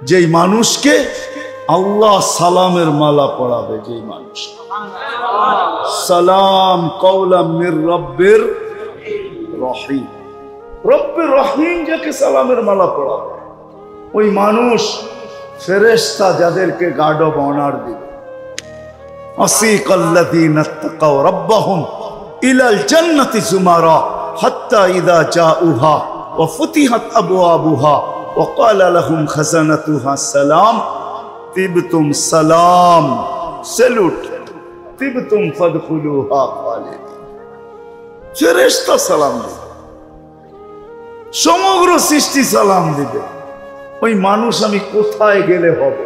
যেই মানুষকে আল্লাহ সালামের মালা পড়াবে, যেই মানুষ সালাম কওলাম মির রব্বির রহিম, রব্বির রহিম যাকে সালামের মালা পড়াবে, ওই মানুষ ফেরেশতা যাদেরকে গার্ড অব অনার দিবে। আসিকাল্লাযীনা তাকাও রাব্বাহুম ইলাল জান্নাতি যুমারা হাত্তা ইযা জাউহা ওয়া ফুতিহাত আবওয়াবুহা ওয়া ক্বালা লাহুম খাযানাতুহা সালাম তিবতুম সালাম স্যালুট তিবতুম ফাদখুলুহা খালিদিন। ফেরেশতা সালাম দিবে, সমগ্র সৃষ্টি সালাম দিবে। ওই মানুষ আমি কোথায় গেলে হবে?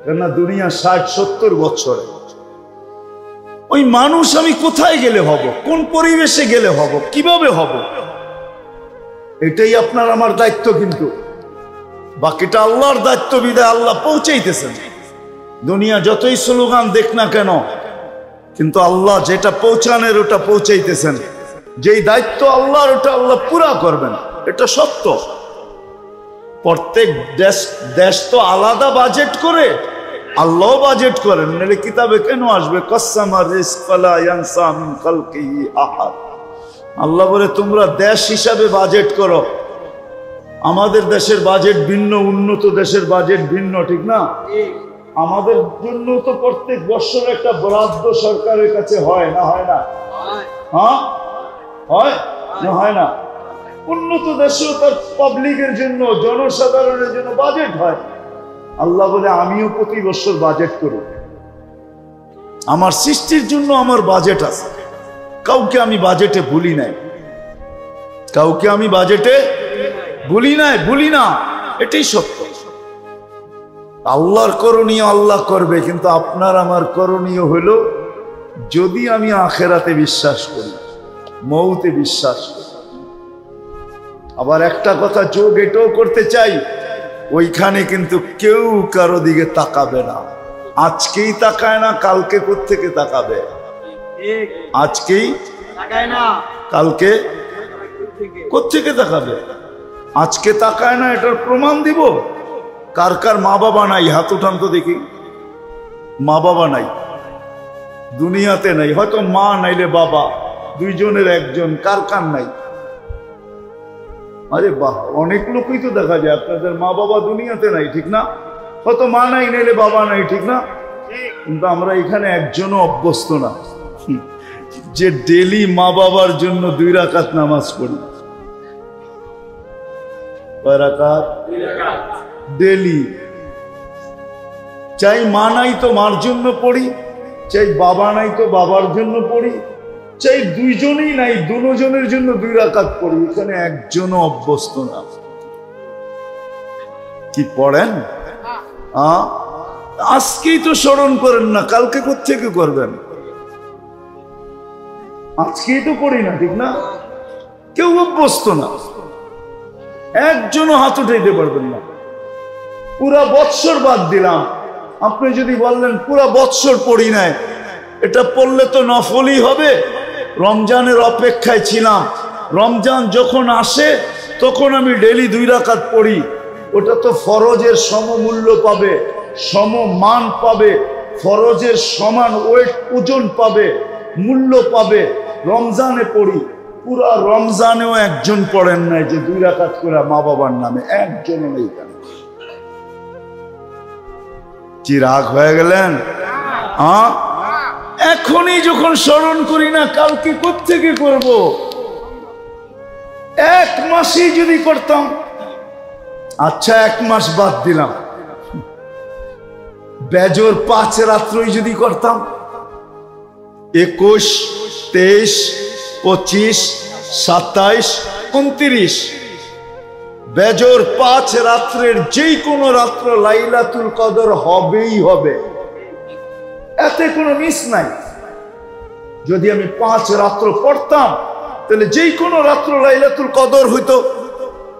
কেননা দুনিয়া ৬০-৭০ বছরে। ওই মানুষ আমি কোথায় গেলে হব, কোন পরিবেশে গেলে হব, কিভাবে হব, এটাই আপনার আমার দায়িত্ব। কিন্তু বাকিটা আল্লাহর দায়িত্ব, বিদায় আল্লাহ পৌঁছাইতেছেন। দুনিয়া যতই স্লোগান দেখ না কেন, কিন্তু আল্লাহ যেটা পৌঁছানোর ওটা পৌঁছাইতেছেন। যেই দায়িত্ব আল্লাহর ওটা আল্লাহ পুরা করবেন, এটা সত্য। প্রত্যেক দেশ তো আলাদা বাজেট করে, আল্লাহ বাজেট করেন, নাহলে কিতাবে কেন আসবে কাসসামা রিজক ফালা ইয়ানসা মিন খালকিহি আহাদ। আল্লাহ বলে তোমরা দেশ হিসাবে বাজেট করো। আমাদের দেশের বাজেট ভিন্ন, উন্নত দেশের বাজেট ভিন্ন, ঠিক না? আমাদের জন্য তো প্রত্যেক বছর একটা বরাদ্দ সরকারের কাছে হয় না, হয় না? হ্যাঁ, হয় না, হয় না? উন্নত দেশেও তার পাবলিকের জন্য, জনসাধারণের জন্য বাজেট হয়। আল্লাহ বলে আমিও প্রতি বছর বাজেট করি, আমার সৃষ্টির জন্য আমার বাজেট আছে। কাউকে আমি বাজেটে ভুলি নাই, কাউকে আমি বাজেটে ভুলি নাই, ভুলি না, এটাই সত্য। আল্লাহর করণীয় আল্লাহ করবে, কিন্তু আপনার আমার করণীয় হলো যদি আমি আখেরাতে বিশ্বাস করি, মৌতে বিশ্বাস করি। আবার একটা কথা যোগ এটাও করতে চাই, ওইখানে কিন্তু কেউ কারো দিকে তাকাবে না। আজকেই তাকায় না, কালকে কোত্থেকে তাকাবে? আজকেই তাকায় না, কালকে কোত্থেকে তাকাবে? আজকে তাকায় না, এটার প্রমাণ দিব। কার কার মা বাবা নাই? হাত উঠান তো দেখি। মা বাবা নাই, দুনিয়াতে নাই। হয়তো মা নাইলে বাবা, দুইজনের একজন। কার কার নাই? আরে বাহ, অনেক লোকই তো দেখা যায় আপনাদের মা বাবা দুনিয়াতে নাই, ঠিক না? হয়তো মা নাই নাইলে বাবা নাই, ঠিক না? কিন্তু আমরা এখানে একজনও অভ্যস্ত না যে ডেলি মা বাবার জন্য 2 রাকাত নামাজ পড়ি। কয় রাকাত? ডেলি। চাই মা নাই তো মার জন্য পড়ি, চাই বাবা নাই তো বাবার জন্য পড়ি, চাই দুইজনেই নাই, দুজনের জন্য 2 রাকাত পড়ি। এখানে একজনও অভ্যস্ত না। কি পড়েন? আজকেই তো স্মরণ করেন না, কালকে কোত্থেকে করবেন? আজকেই তো পড়ি না, ঠিক না? কেউ অভ্যস্ত না, একজনও হাত উঠাইতে পারবেন না। পুরা বৎসর বাদ দিলাম, আপনি যদি বললেন পুরা বৎসর পড়ি নাই, এটা পড়লে তো নফলই হবে। রমজানের অপেক্ষায় ছিলাম, রমজান যখন আসে তখন আমি ডেলি 2 রাকাত পড়ি, ওটা তো ফরজের সমমূল্য পাবে, সমমান পাবে, ফরজের সমান ওয়েট, ওজন পাবে, মূল্য পাবে। রমজানে পড়ি, পুরা রমজানেও একজন পড়েন নাই যে 2 রাকাত করে মা বাবার নামে, একজনও নেই। কেন? কি রাগ হয়ে গেলেন? এখনই যখন স্মরণ করি না, কালকে কোত্থেকে করব? 1 মাসই যদি করতাম। আচ্ছা 1 মাস বাদ দিলাম, বেজর 5 রাত্রই যদি করতাম, 21, 23, 25, 27, 29, বেজর 5 রাত্রের যেই কোনো রাত্র লাইলাতুল কদর হবেই হবে, এতে কোনো মিস নাই। যদি আমি 5 রাত্র পড়তাম, তাহলে যেই কোনো রাত্র লাইলাতুল কদর হইতো,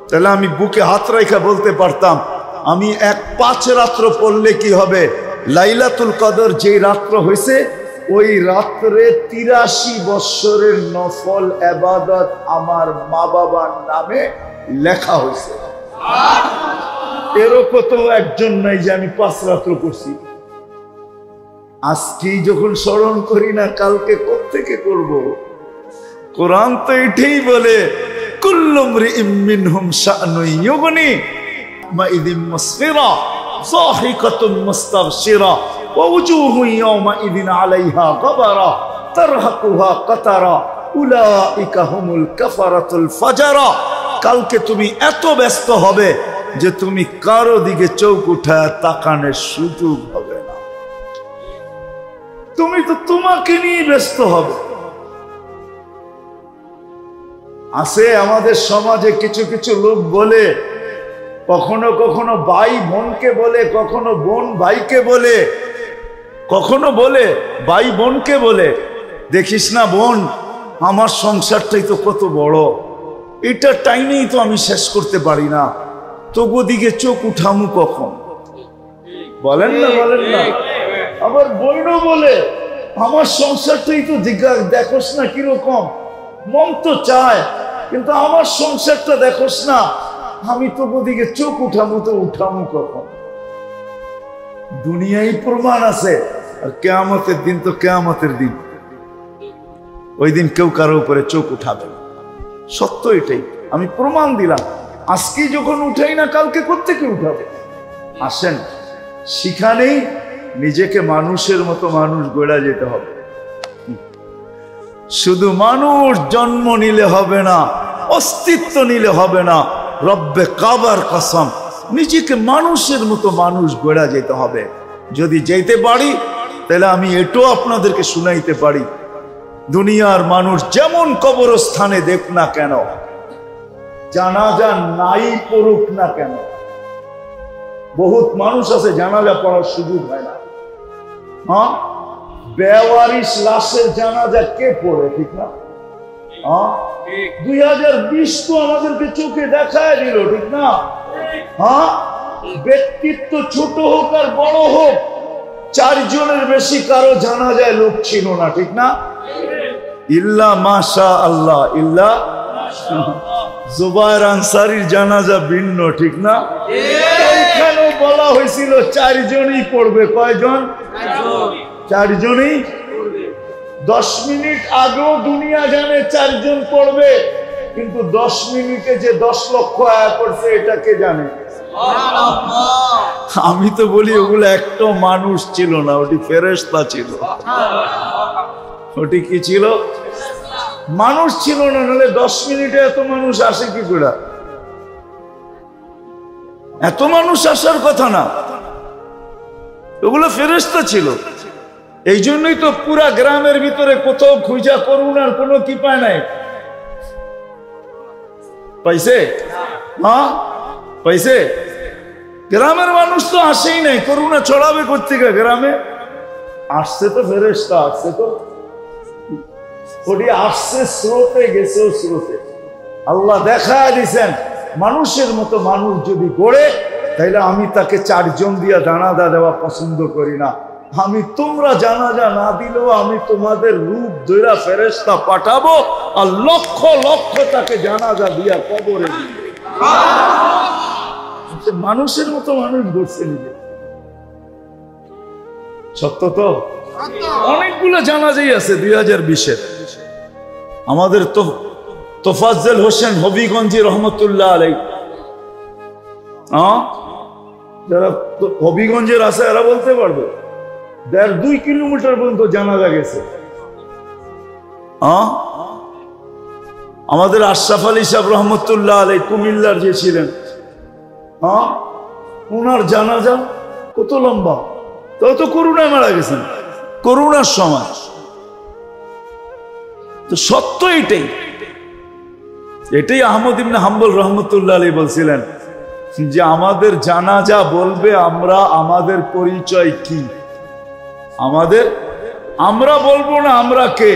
তাহলে আমি বুকে হাত রাখা বলতে পারতাম আমি 5 রাত্র পড়লে কি হবে, লাইলাতুল কদর যেই রাত্র হয়েছে ওই রাত্রে 83 বৎসরের নফল ইবাদত আমার মা বাবার নামে লেখা হয়েছে। এরকম তো একজন নাই যে আমি 5 রাত্র করছি। আজকেই যখন স্মরণ করি না, কালকে কোত্থেকে করব? কোরআন তো এটাই বলে, কুল্লু মরিইম মিনহুম শা'নুন ইউগনি মাইযিম মুসফিরা যাহিকাতুম মুস্তাবশিরা ওয়া ওয়ুজুহুন ইয়াওমাইযিন আলাইহা গাবারা তারহাকুহা কাতারা উলাইকা হুমুল কাফারাতুল ফাজারা। কালকে তুমি এত ব্যস্ত হবে যে তুমি কারো দিকে চোখ উঠায় তাকানোর সুযোগ হবে না। তুমি তো তোমাকে নিয়ে ব্যস্ত হবে। আছে আমাদের সমাজে কিছু কিছু লোক বলে, কখনো কখনো ভাই বোনকে বলে, কখনো বোন ভাইকে বলে, কখনো বলে ভাই বোনকে বলে, দেখিস না বোন, আমার সংসারটাই তো কত বড়, এটা টাইমেই তো আমি শেষ করতে পারি না, তবু দিকে চোখ উঠামু কখন? বলেন না, বলেন না। আবার বোনও বলে, আমার সংসারটাই তো দেখোস না কিরকম, মন তো চায় কিন্তু আমার সংসারটা দেখোস না, আমি তবু দিকে চোখ উঠামু তো উঠামু কখন? দুনিয়ায় প্রমাণ আছে, আর কিয়ামতের দিন তো কিয়ামতের দিন, ওই দিন কেউ কারো উপরে চোখ উঠাবে না। সত্য এটাই, আমি প্রমাণ দিলাম। আজকে যখন উঠাই না, কালকে কোত্থেকে উঠাবে? আসেন, সেখানেই নিজেকে মানুষের মতো মানুষ গড়া যেতে হবে। শুধু মানুষ জন্ম নিলে হবে না, অস্তিত্ব নিলে হবে না, রব্বে কাবার কসম, নিজেকে মানুষের মতো মানুষ গড়া যেতে হবে। যদি যেতে পারি, তাহলে আমি এটাও আপনাদেরকে শুনাইতে পারি, দুনিয়ার মানুষ যেমন কবরস্থানে দেখ না কেন, জানাজা নাই পড়ুক না কেন, বহুত মানুষ আছে জানাজা পড়ার সুযোগ হয় না। হ্যাঁ, বেওয়ারিশ লাশের জানাজা কে পড়ে? ঠিক না? 2020 তো আমাদেরকে চোখে দেখায় দিল, ঠিক না? হ্যাঁ, ব্যক্তিত্ব ছোট হোক আর বড় হোক, 4 জনের বেশি কারো জানাজায় লোক ছিল না, ঠিক না? ইল্লা মাশা আল্লাহ, ইল্লা জুবায়ের আনসারীর জানাজা ভিন্ন, ঠিক না? এখানেও বলা হয়েছিল 4 জনই পড়বে। কয়জন? 4 জনই। 10 মিনিট আগেও দুনিয়া জানে 4 জন পড়বে, কিন্তু 10 মিনিটে যে 10 লক্ষ আয়া করছে এটা কে জানে? আমি তো বলি ওগুলো একটা মানুষ ছিল না, ওটি ফেরেশতা ছিল। ওটি কি ছিল? মানুষ ছিল না, নাহলে 10 মিনিটে এত মানুষ আসে কি করে? এত মানুষ আসার কথা না, ওগুলো ফেরেশতা ছিল। এই জন্যই তো পুরা গ্রামের ভিতরে কোথাও খুঁজা করুন আর কোনো কি পায় নাই। পাইছে? হ্যাঁ, পাইছে। গ্রামের মানুষ তো আসেই নাই, করুণা ছড়াবে কোত্থেকে? গ্রামে আসছে তো ফেরেশতা, আসছে তো, ওটি আসছে স্রোতে, গেছেও স্রোতে। আল্লাহ দেখায় দিছেন, মানুষের মতো মানুষ যদি গড়ে, তাইলে আমি তাকে 4 জন দিয়া জানাজা দেওয়া পছন্দ করি না। আমি তোমরা জানাজা না দিলেও আমি তোমাদের রূপ ধইরা ফেরেশতা পাঠাবো, আর লক্ষ লক্ষ তাকে জানাজা দিয়া কবরে দিবে। মানুষের মতো মানুষ গড়ছে নিজে। সত্য তো? অনেকগুলো জানাজাই আছে 2020-এর। আমাদের তো তোফাজ্জল হোসেন হবিগঞ্জি রহমতুল্লাহ আলাই, যারা হবিগঞ্জের আছে এরা বলতে পারবে, 1.5-2 কিলোমিটার পর্যন্ত জানাজা গেছে। আমাদের আশরাফ আলী সাহেব রহমতুল্লাহ আলাই কুমিল্লার যে ছিলেন, ওনার জানাজা কত লম্বা, তাও তো করোনায় মারা গেছেন, করোনার সময়। তো সত্য এটাই, এটাই আহমদ ইবনে হাম্বল রহমতুল্লাহ আলী বলছিলেন যে আমাদের জানাজা বলবে আমরা আমাদের পরিচয় কি, আমাদের, আমরা বলবো না আমরা কে,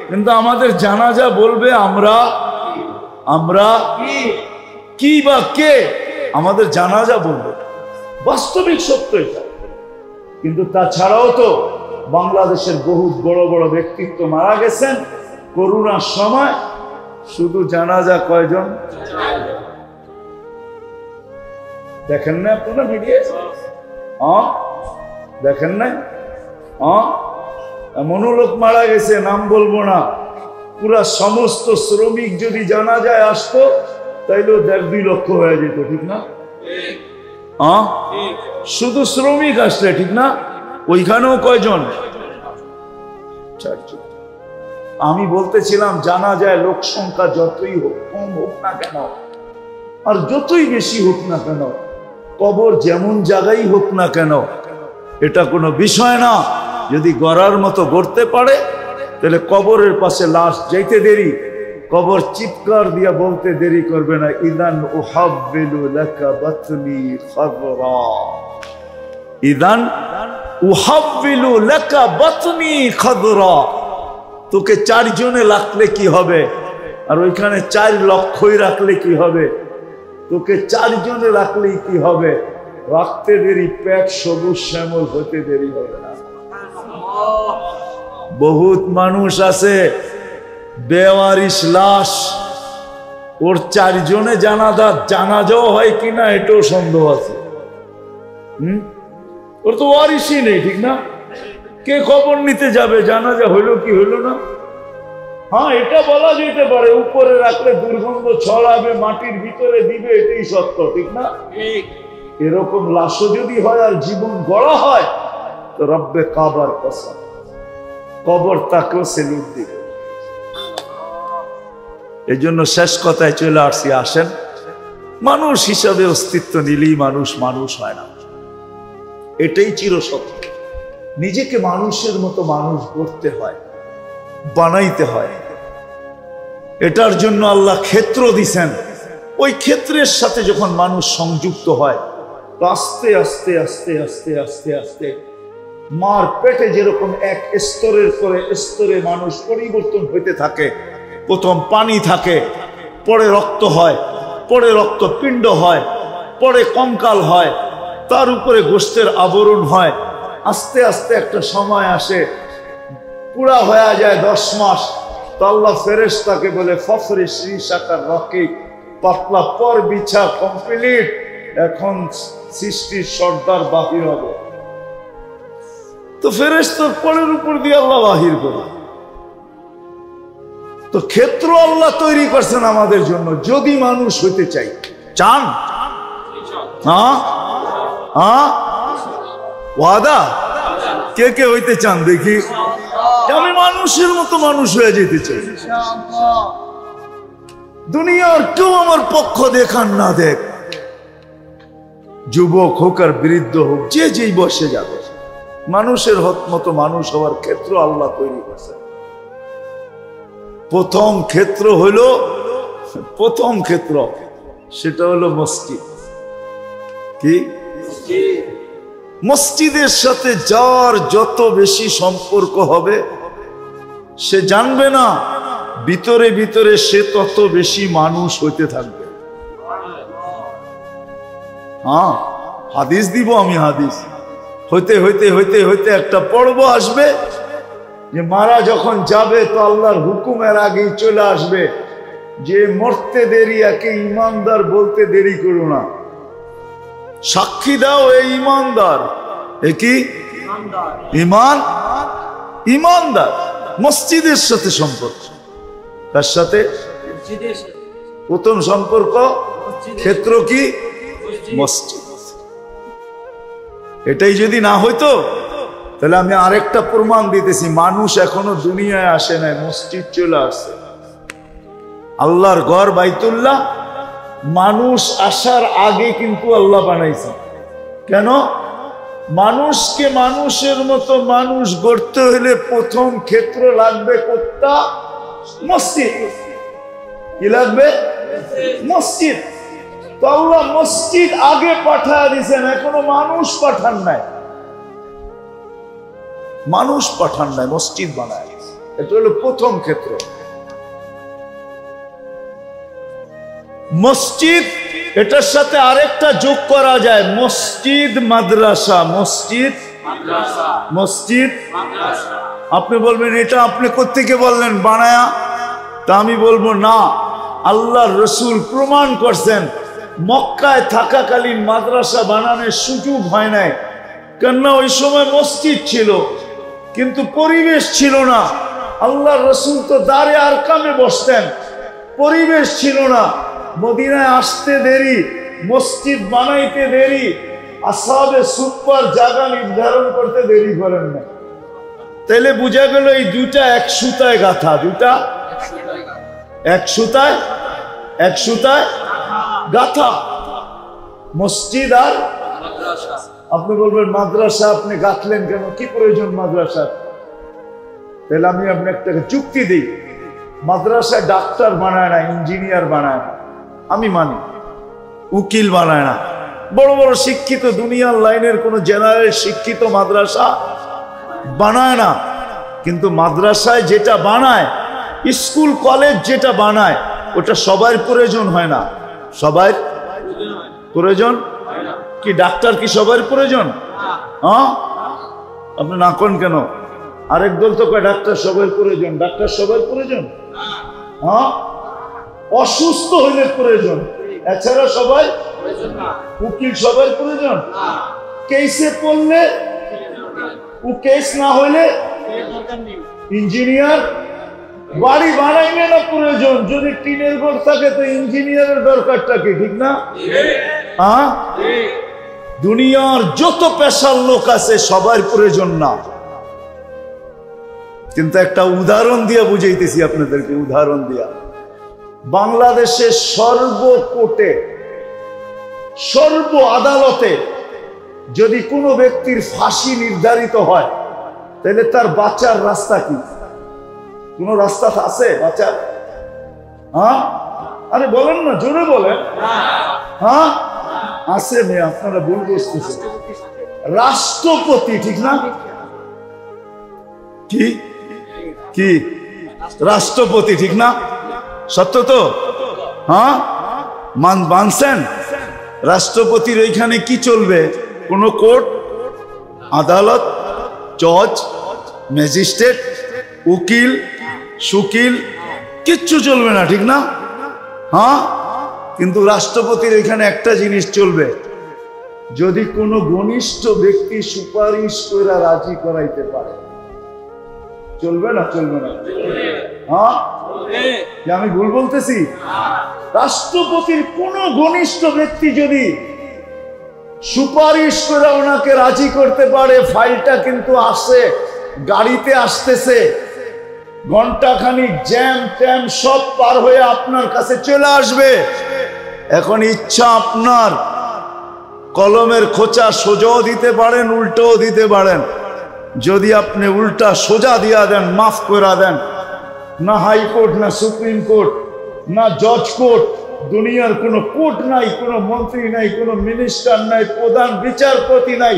কিন্তু আমাদের জানাজা বলবে আমরা কি বা কে, আমাদের জানাজা বলবে। বাস্তবিক সত্য এটা। কিন্তু তাছাড়াও তো বাংলাদেশের বহু বড় বড় ব্যক্তিত্ব মারা গেছেন করোনার সময়, শুধু জানাজা কয়জন? দেখেন না আপনারা মিডিয়া? দেখেন না? এমনও লোক মারা গেছে, নাম বলবো না, পুরা সমস্ত শ্রমিক যদি জানা যায় আসতো তাইলেও 1.5-2 লক্ষ হয়ে যেত, ঠিক না? শুধু শ্রমিক আসলে, ঠিক না? ওইখানেও কয়জন? 4 জন। আমি বলতেছিলাম জানা যায় লোক সংখ্যা যতই হোক, কম হোক না কেন আর যতই বেশি হোক না কেন, কবর যেমন জায়গায় হোক না কেন, এটা কোনো বিষয় না। যদি গড়ার মতো গড়তে পারে তাহলে কবরের পাশে লাশ যাইতে দেরি, কবর চিৎকার দিয়া বলতে দেরি করবে না, ইদান উহাব্বিলু লাকা বাতনি খাদরা, ইদান উহাব্বিলু লাকা বাতনি খাদরা। তোকে 4 জনে রাখলে কি হবে, আর ওইখানে 4 লক্ষই রাখলে কি হবে? তোকে 4 জনে রাখলেই কি হবে? রাখতে দেরি, পেট সবুজ শ্যামল হতে দেরি হবে না। বহুত মানুষ আছে বেওয়ারিশ লাশ, ওর 4 জনে জানাজাও হয় কিনা এটাও সন্দেহ আছে। ওর তো ওয়ারিশই নেই, ঠিক না? কে খবর নিতে যাবে? জানাজা হইলো কি হইলো না? হ্যাঁ, এটা বলা যেতে পারে উপরে রাখলে দুর্গন্ধ ছড়াবে, মাটির ভিতরে দিবে, এটাই সত্য, ঠিক না? এরকম লাশও যদি হয় আর জীবন গড়া হয় তো রব্বে কাবার কসম, কবর তাকেও সেলুট দিবে। এই জন্য শেষ কথায় চলে আসছি, আসেন মানুষ হিসাবে অস্তিত্ব নিলেই মানুষ মানুষ হয় না, এটাই চিরসত্য। নিজেকে মানুষের মতো মানুষ গড়তে হয়, বানাইতে হয়। এটার জন্য আল্লাহ ক্ষেত্র দিছেন। ওই ক্ষেত্রের সাথে যখন মানুষ সংযুক্ত হয় তো আস্তে আস্তে আস্তে আস্তে আস্তে আস্তে মার পেটে যেরকম এক স্তরের পরে স্তরে মানুষ পরিবর্তন হইতে থাকে। প্রথম পানি থাকে, পরে রক্ত হয়, পরে রক্তপিণ্ড হয়, পরে কঙ্কাল হয়, তার উপরে গোশতের আবরণ হয়। আস্তে আস্তে একটা সময় আসে পুরা হয়ে যায় 10 মাস। তো আল্লাহ ফেরেশতাকে বলে ফফরিশ রিশাকার রাকিক, পাতলা পর বিছা কমপ্লিট, এখন সৃষ্টির সর্দার বাহির হবে। তো ফেরেশতার পরের উপর দিয়ে আল্লাহ বাহির করে। তো ক্ষেত্র আল্লাহ তৈরি করছেন আমাদের জন্য, যদি মানুষ হইতে চাই। চান? ওয়াদা? কে কে হইতে চান দেখি? আমি মানুষের মতো মানুষ হয়ে যেতে চাই। দুনিয়ার কেউ আমার পক্ষ দেখান না দেখ, যুবক হোক আর বৃদ্ধ হোক, যে যেই বসে যাবে, মানুষের মতো মানুষ হওয়ার ক্ষেত্র আল্লাহ তৈরি করছে। প্রথম ক্ষেত্র সেটা হলো মসজিদ। কি? মসজিদের সাথে যার যত বেশি সম্পর্ক হবে সে জানবে না ভিতরে ভিতরে সে তত বেশি মানুষ হইতে থাকবে। হ্যাঁ, হাদিস দিব আমি, হাদিস হইতে হইতে হইতে হইতে একটা পর্ব আসবে যে মারা যখন যাবে তো আল্লাহর হুকুমের আগেই চলে আসবে যে মরতে দেরি একে ইমানদার বলতে দেরি করো না, সাক্ষী দাও এই ইমানদার। এ কি? ইমানদার। মসজিদের সাথে সম্পর্ক, তার সাথে প্রথম সম্পর্ক ক্ষেত্র কি? মসজিদ। এটাই যদি না হইতো তাহলে আমি আরেকটা প্রমাণ দিতেছি, মানুষ এখনো দুনিয়ায় আসে নাই, মসজিদ চলে আসছে। আল্লাহর ঘর বাইতুল্লাহ মানুষ আসার আগে কিন্তু আল্লাহ বানাইছে। কেন? মানুষকে মানুষের মতো মানুষ গড়তে হলে প্রথম ক্ষেত্র লাগবে কোনটা? মসজিদ। কি লাগবে? মসজিদ। তো আল্লাহ মসজিদ আগে পাঠায় দিয়েছেন, এখনো মানুষ পাঠান নাই। মসজিদ বানায়, এটা হলো প্রথম ক্ষেত্র। মসজিদ, এটার সাথে আরেকটা যোগ করা যায়, মসজিদ মাদ্রাসা। মসজিদ আপনি বলবেন এটা আপনি কোত্থেকে বললেন বানায়া? তা আমি বলবো না, আল্লাহর রসুল প্রমাণ করছেন মক্কায় থাকাকালীন মাদ্রাসা বানানোর সুযোগ হয় নাই, কেননা ওই সময় মসজিদ ছিল কিন্তু পরিবেশ ছিল না। আল্লাহ রসুল তো দারে আরকামে বসতেন, পরিবেশ ছিল না। মদিনায় আসতে দেরি, মসজিদ বানাইতে দেরি, আসহাবে সুফার জায়গা নির্ধারণ করতে দেরি করেন না। তাইলে বোঝা গেল এই দুটা এক সুতায় গাথা, দুটা এক সুতায় গাথা, মসজিদ আর মাদ্রাসা। আপনি বলবেন মাদ্রাসা আপনি গাঁথলেন কেন, কি প্রয়োজন মাদ্রাসা? তাহলে আমি আপনি একটা যুক্তি দিই, মাদ্রাসায় ডাক্তার বানায় না, ইঞ্জিনিয়ার বানায় না, আমি মানি। উকিল বানায় না, বড় বড় শিক্ষিত দুনিয়ার লাইনের কোন জেনারেল শিক্ষিত মাদ্রাসা বানায় না। কিন্তু মাদ্রাসায় যেটা বানায়, স্কুল কলেজ যেটা বানায়, ওটা সবার প্রয়োজন হয় না। সবার প্রয়োজন কি? ডাক্তার কি সবার প্রয়োজন? হ্যাঁ, আপনি না কোন কেন? আরেক দল তো কয় ডাক্তার সবার প্রয়োজন। ডাক্তার সবার প্রয়োজন? হ্যাঁ, অসুস্থ হইলে প্রয়োজন, এছাড়া সবাই। উকিল সবার প্রয়োজন? কেসে পড়লে, ও কেস না হইলে ইঞ্জিনিয়ার। বাড়ি বানাইলে না প্রয়োজন, যদি টিনের ঘর থাকে তো ইঞ্জিনিয়ারের দরকারটা কি, ঠিক না? হ্যাঁ, দুনিয়ার যত পেশার লোক আছে সবার প্রয়োজন না। কিন্তু একটা উদাহরণ দিয়া বুঝাইতেছি আপনাদেরকে, উদাহরণ দিয়া। বাংলাদেশের সর্বকোর্টে, সর্ব আদালতে যদি কোনো ব্যক্তির ফাঁসি নির্ধারিত হয়, তাহলে তার বাঁচার রাস্তা কি? কোন রাস্তা আছে বাঁচার? হ্যাঁ, আরে বলেন না, জোরে বলেন। হ্যাঁ আছে মেয়ে, আপনারা ভুল বুঝতেছেন। রাষ্ট্রপতি, ঠিক না? কি কি রাষ্ট্রপতি, ঠিক না? সত্য তো? হ্যাঁ, মানছেন? রাষ্ট্রপতির ওইখানে কি চলবে? কোন কোর্ট, আদালত, জজ, ম্যাজিস্ট্রেট, উকিল, সুকিল কিচ্ছু চলবে না, ঠিক না? হ্যাঁ, কিন্তু রাষ্ট্রপতির এখানে একটা জিনিস চলবে, যদি কোনো ঘনিষ্ঠ ব্যক্তি সুপারিশ করে রাজি করাইতে পারে। চলবে না? চলবে না? হ্যাঁ, আমি ভুল বলতেছি? রাষ্ট্রপতির কোন ঘনিষ্ঠ ব্যক্তি যদি সুপারিশ করে ওনাকে রাজি করতে পারে, ফাইলটা কিন্তু আসে, গাড়িতে আসতেছে, ঘন্টাখানিক জ্যাম ট্যাম সব পার হয়ে আপনার কাছে চলে আসবে। এখন ইচ্ছা আপনার, কলমের খোঁচা সোজাও দিতে পারেন, উল্টোও দিতে পারেন। যদি আপনি উল্টা সোজা দিয়া দেন, মাফ করে দেন, না হাইকোর্ট, না সুপ্রিম কোর্ট, না জজ কোর্ট, দুনিয়ার কোনো কোর্ট নাই, কোনো মন্ত্রী নাই, কোনো মিনিস্টার নাই, প্রধান বিচারপতি নাই,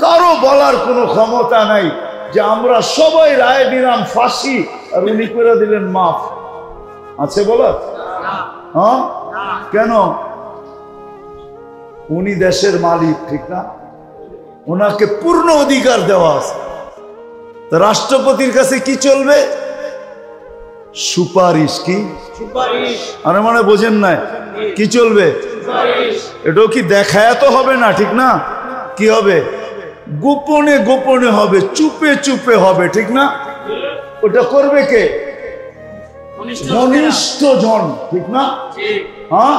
কারো বলার কোনো ক্ষমতা নাই যে আমরা সবাই রায় দিলাম ফাঁসি আর উনি করে দিলেন মাফ। আছে বলার? হ্যাঁ, কেন? উনি দেশের মালিক, ঠিক না? ওনাকে পূর্ণ অধিকার দেওয়া আছে। রাষ্ট্রপতির কাছে কি চলবে? সুপারিশ। কি সুপারিশ? আরে মানে বোঝেন না, কি চলবে? এটাও কি দেখায় তো হবে না, ঠিক না? কি হবে? গোপনে গোপনে হবে, চুপে চুপে হবে, ঠিক না? ওটা করবে কে? ঘনিষ্ঠ জন, ঠিক না? হ্যাঁ,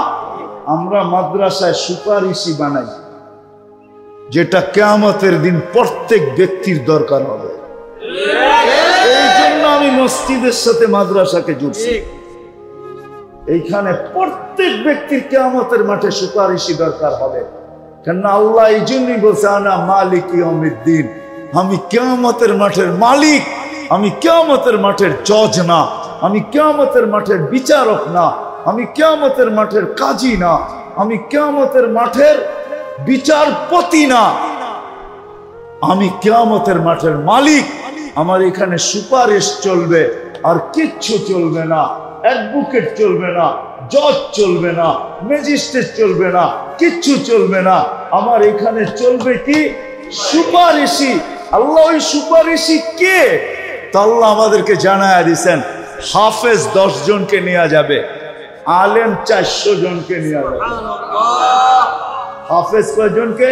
আমরা মাদ্রাসায় সুপারিশই বানাই, যেটা কিয়ামতের দিন প্রত্যেক ব্যক্তির দরকার হবে। এই জন্য আমি মসজিদের সাথে মাদ্রাসাকে জুড়ছি। এইখানে প্রত্যেক ব্যক্তির কিয়ামতের মাঠে সুপারিশই দরকার হবে। কেননা আল্লাহ এই জন্যই বলছে, আনা মালিক ইয়াউমিদ্দিন, আমি কিয়ামতের মাঠের মালিক, আমি কিয়ামতের মাঠের জজ না, আমি কিয়ামতের মাঠের বিচারক না, আমি কিয়ামতের মাঠের কাজী না, আমি কিয়ামতের মাঠের বিচারপতি না, আমি কিয়ামতের মাঠের মালিক। আমার এখানে সুপারিশ চলবে, আর কিচ্ছু চলবে না। অ্যাডভোকেট চলবে না, জজ চলবে না, ম্যাজিস্ট্রেট চলবে না, কিচ্ছু চলবে না। আমার এখানে চলবে কি? সুপারিশি। আল্লাহ ওই সুপারিশি কে? তা আল্লাহ আমাদেরকে জানায় দিয়েছেন, হাফেজ 10 জনকে নেওয়া যাবে, আলেম 400 জনকে নিয়ে যাবে। হাফেজ কয়জনকে?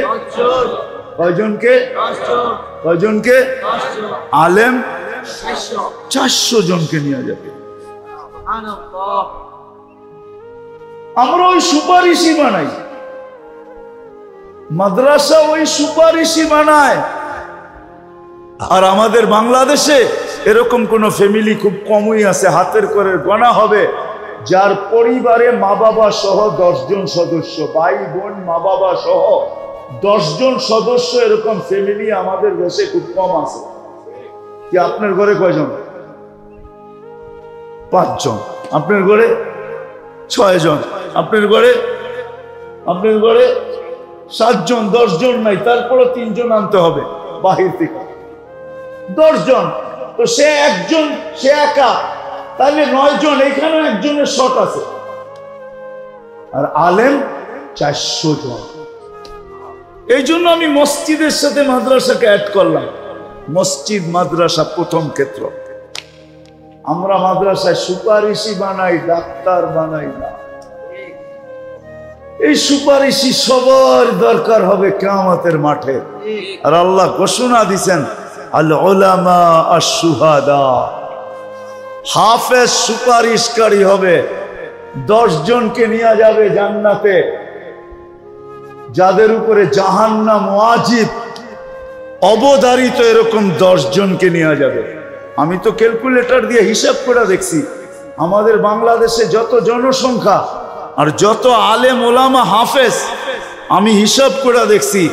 কয়জনকে? কয়জনকে? আলেম 400 জনকে নিয়ে যাবে। আমরা ওই সুপারিশই বানাই, মাদ্রাসা ওই সুপারিশই বানায়। আর আমাদের বাংলাদেশে এরকম কোন ফ্যামিলি খুব কমই আছে, হাতের করে গোনা হবে, যার পরিবারে মা বাবা সহ 10 জন সদস্য, ভাই বোন মা বাবা সহ 10 জন সদস্য, এরকম ফ্যামিলি আমাদের দেশে খুব কম আছে। কি আপনার ঘরে কয়জন? 5 জন। আপনার ঘরে 6 জন। আপনার ঘরে 7 জন। 10 জন নাই, তারপরে 3 জন আনতে হবে বাহির থেকে। 10 জন, তো সে একজন, সে একা, তাহলে 9 জন। এখানে একজনের শর্ট আছে। আর আলেম 400 জন। এই জন্য আমি মসজিদের সাথে মাদ্রাসাকে অ্যাড করলাম। মসজিদ মাদ্রাসা প্রথম ক্ষেত্র। আমরা মাদ্রাসায় সুপারিশি বানাই, ডাক্তার বানাই না। এই সুপারিশি সবার দরকার হবে কিয়ামতের মাঠে। আর আল্লাহ ঘোষণা দিয়েছেন, আল উলামা আশ-শুহাদা, হাফেজ সুপারিশকারী হবে। 10 জনকে নিয়ে যাবে জান্নাতে, যাদের উপরে জাহান্নাম ওয়াজিব অবধারিত, এরকম 10 জনকে নিয়ে যাবে। আমি তো ক্যালকুলেটর দিয়ে হিসাব করে দেখছি, আমাদের বাংলাদেশে যত জনসংখ্যা আর যত আলেম ওলামা হাফেজ, আমি হিসাব করে দেখছি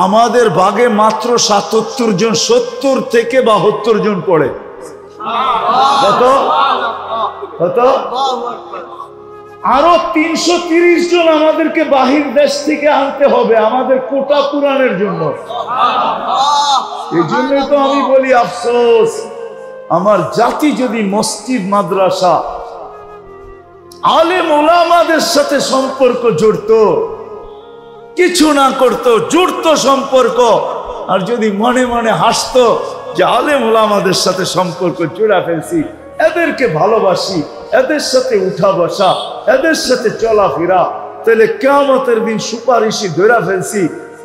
আমাদের ভাগে মাত্র 77 জন, 70 থেকে 72 জন পড়ে। কত? আরো 330 জন আমাদেরকে বাহির দেশ থেকে আনতে হবে আমাদের কোটা পূরণের জন্য। এই জন্যই তো আমি বলি, আফসোস, আমার জাতি যদি মসজিদ মাদ্রাসা আলেম ওলামাদের সাথে সম্পর্ক জুড়তো, কিছু না করতো, জুড়তো সম্পর্ক, আর যদি মনে মনে হাসতো যে আলেম ওলামাদের সাথে সম্পর্ক জুড়া ফেলছি, এদেরকে ভালোবাসি, এদের সাথে উঠা বসা, এদের সাথে চলাফেরা, তাহলে কিয়ামতের দিন সুপারিশি ধরে ফেলছি,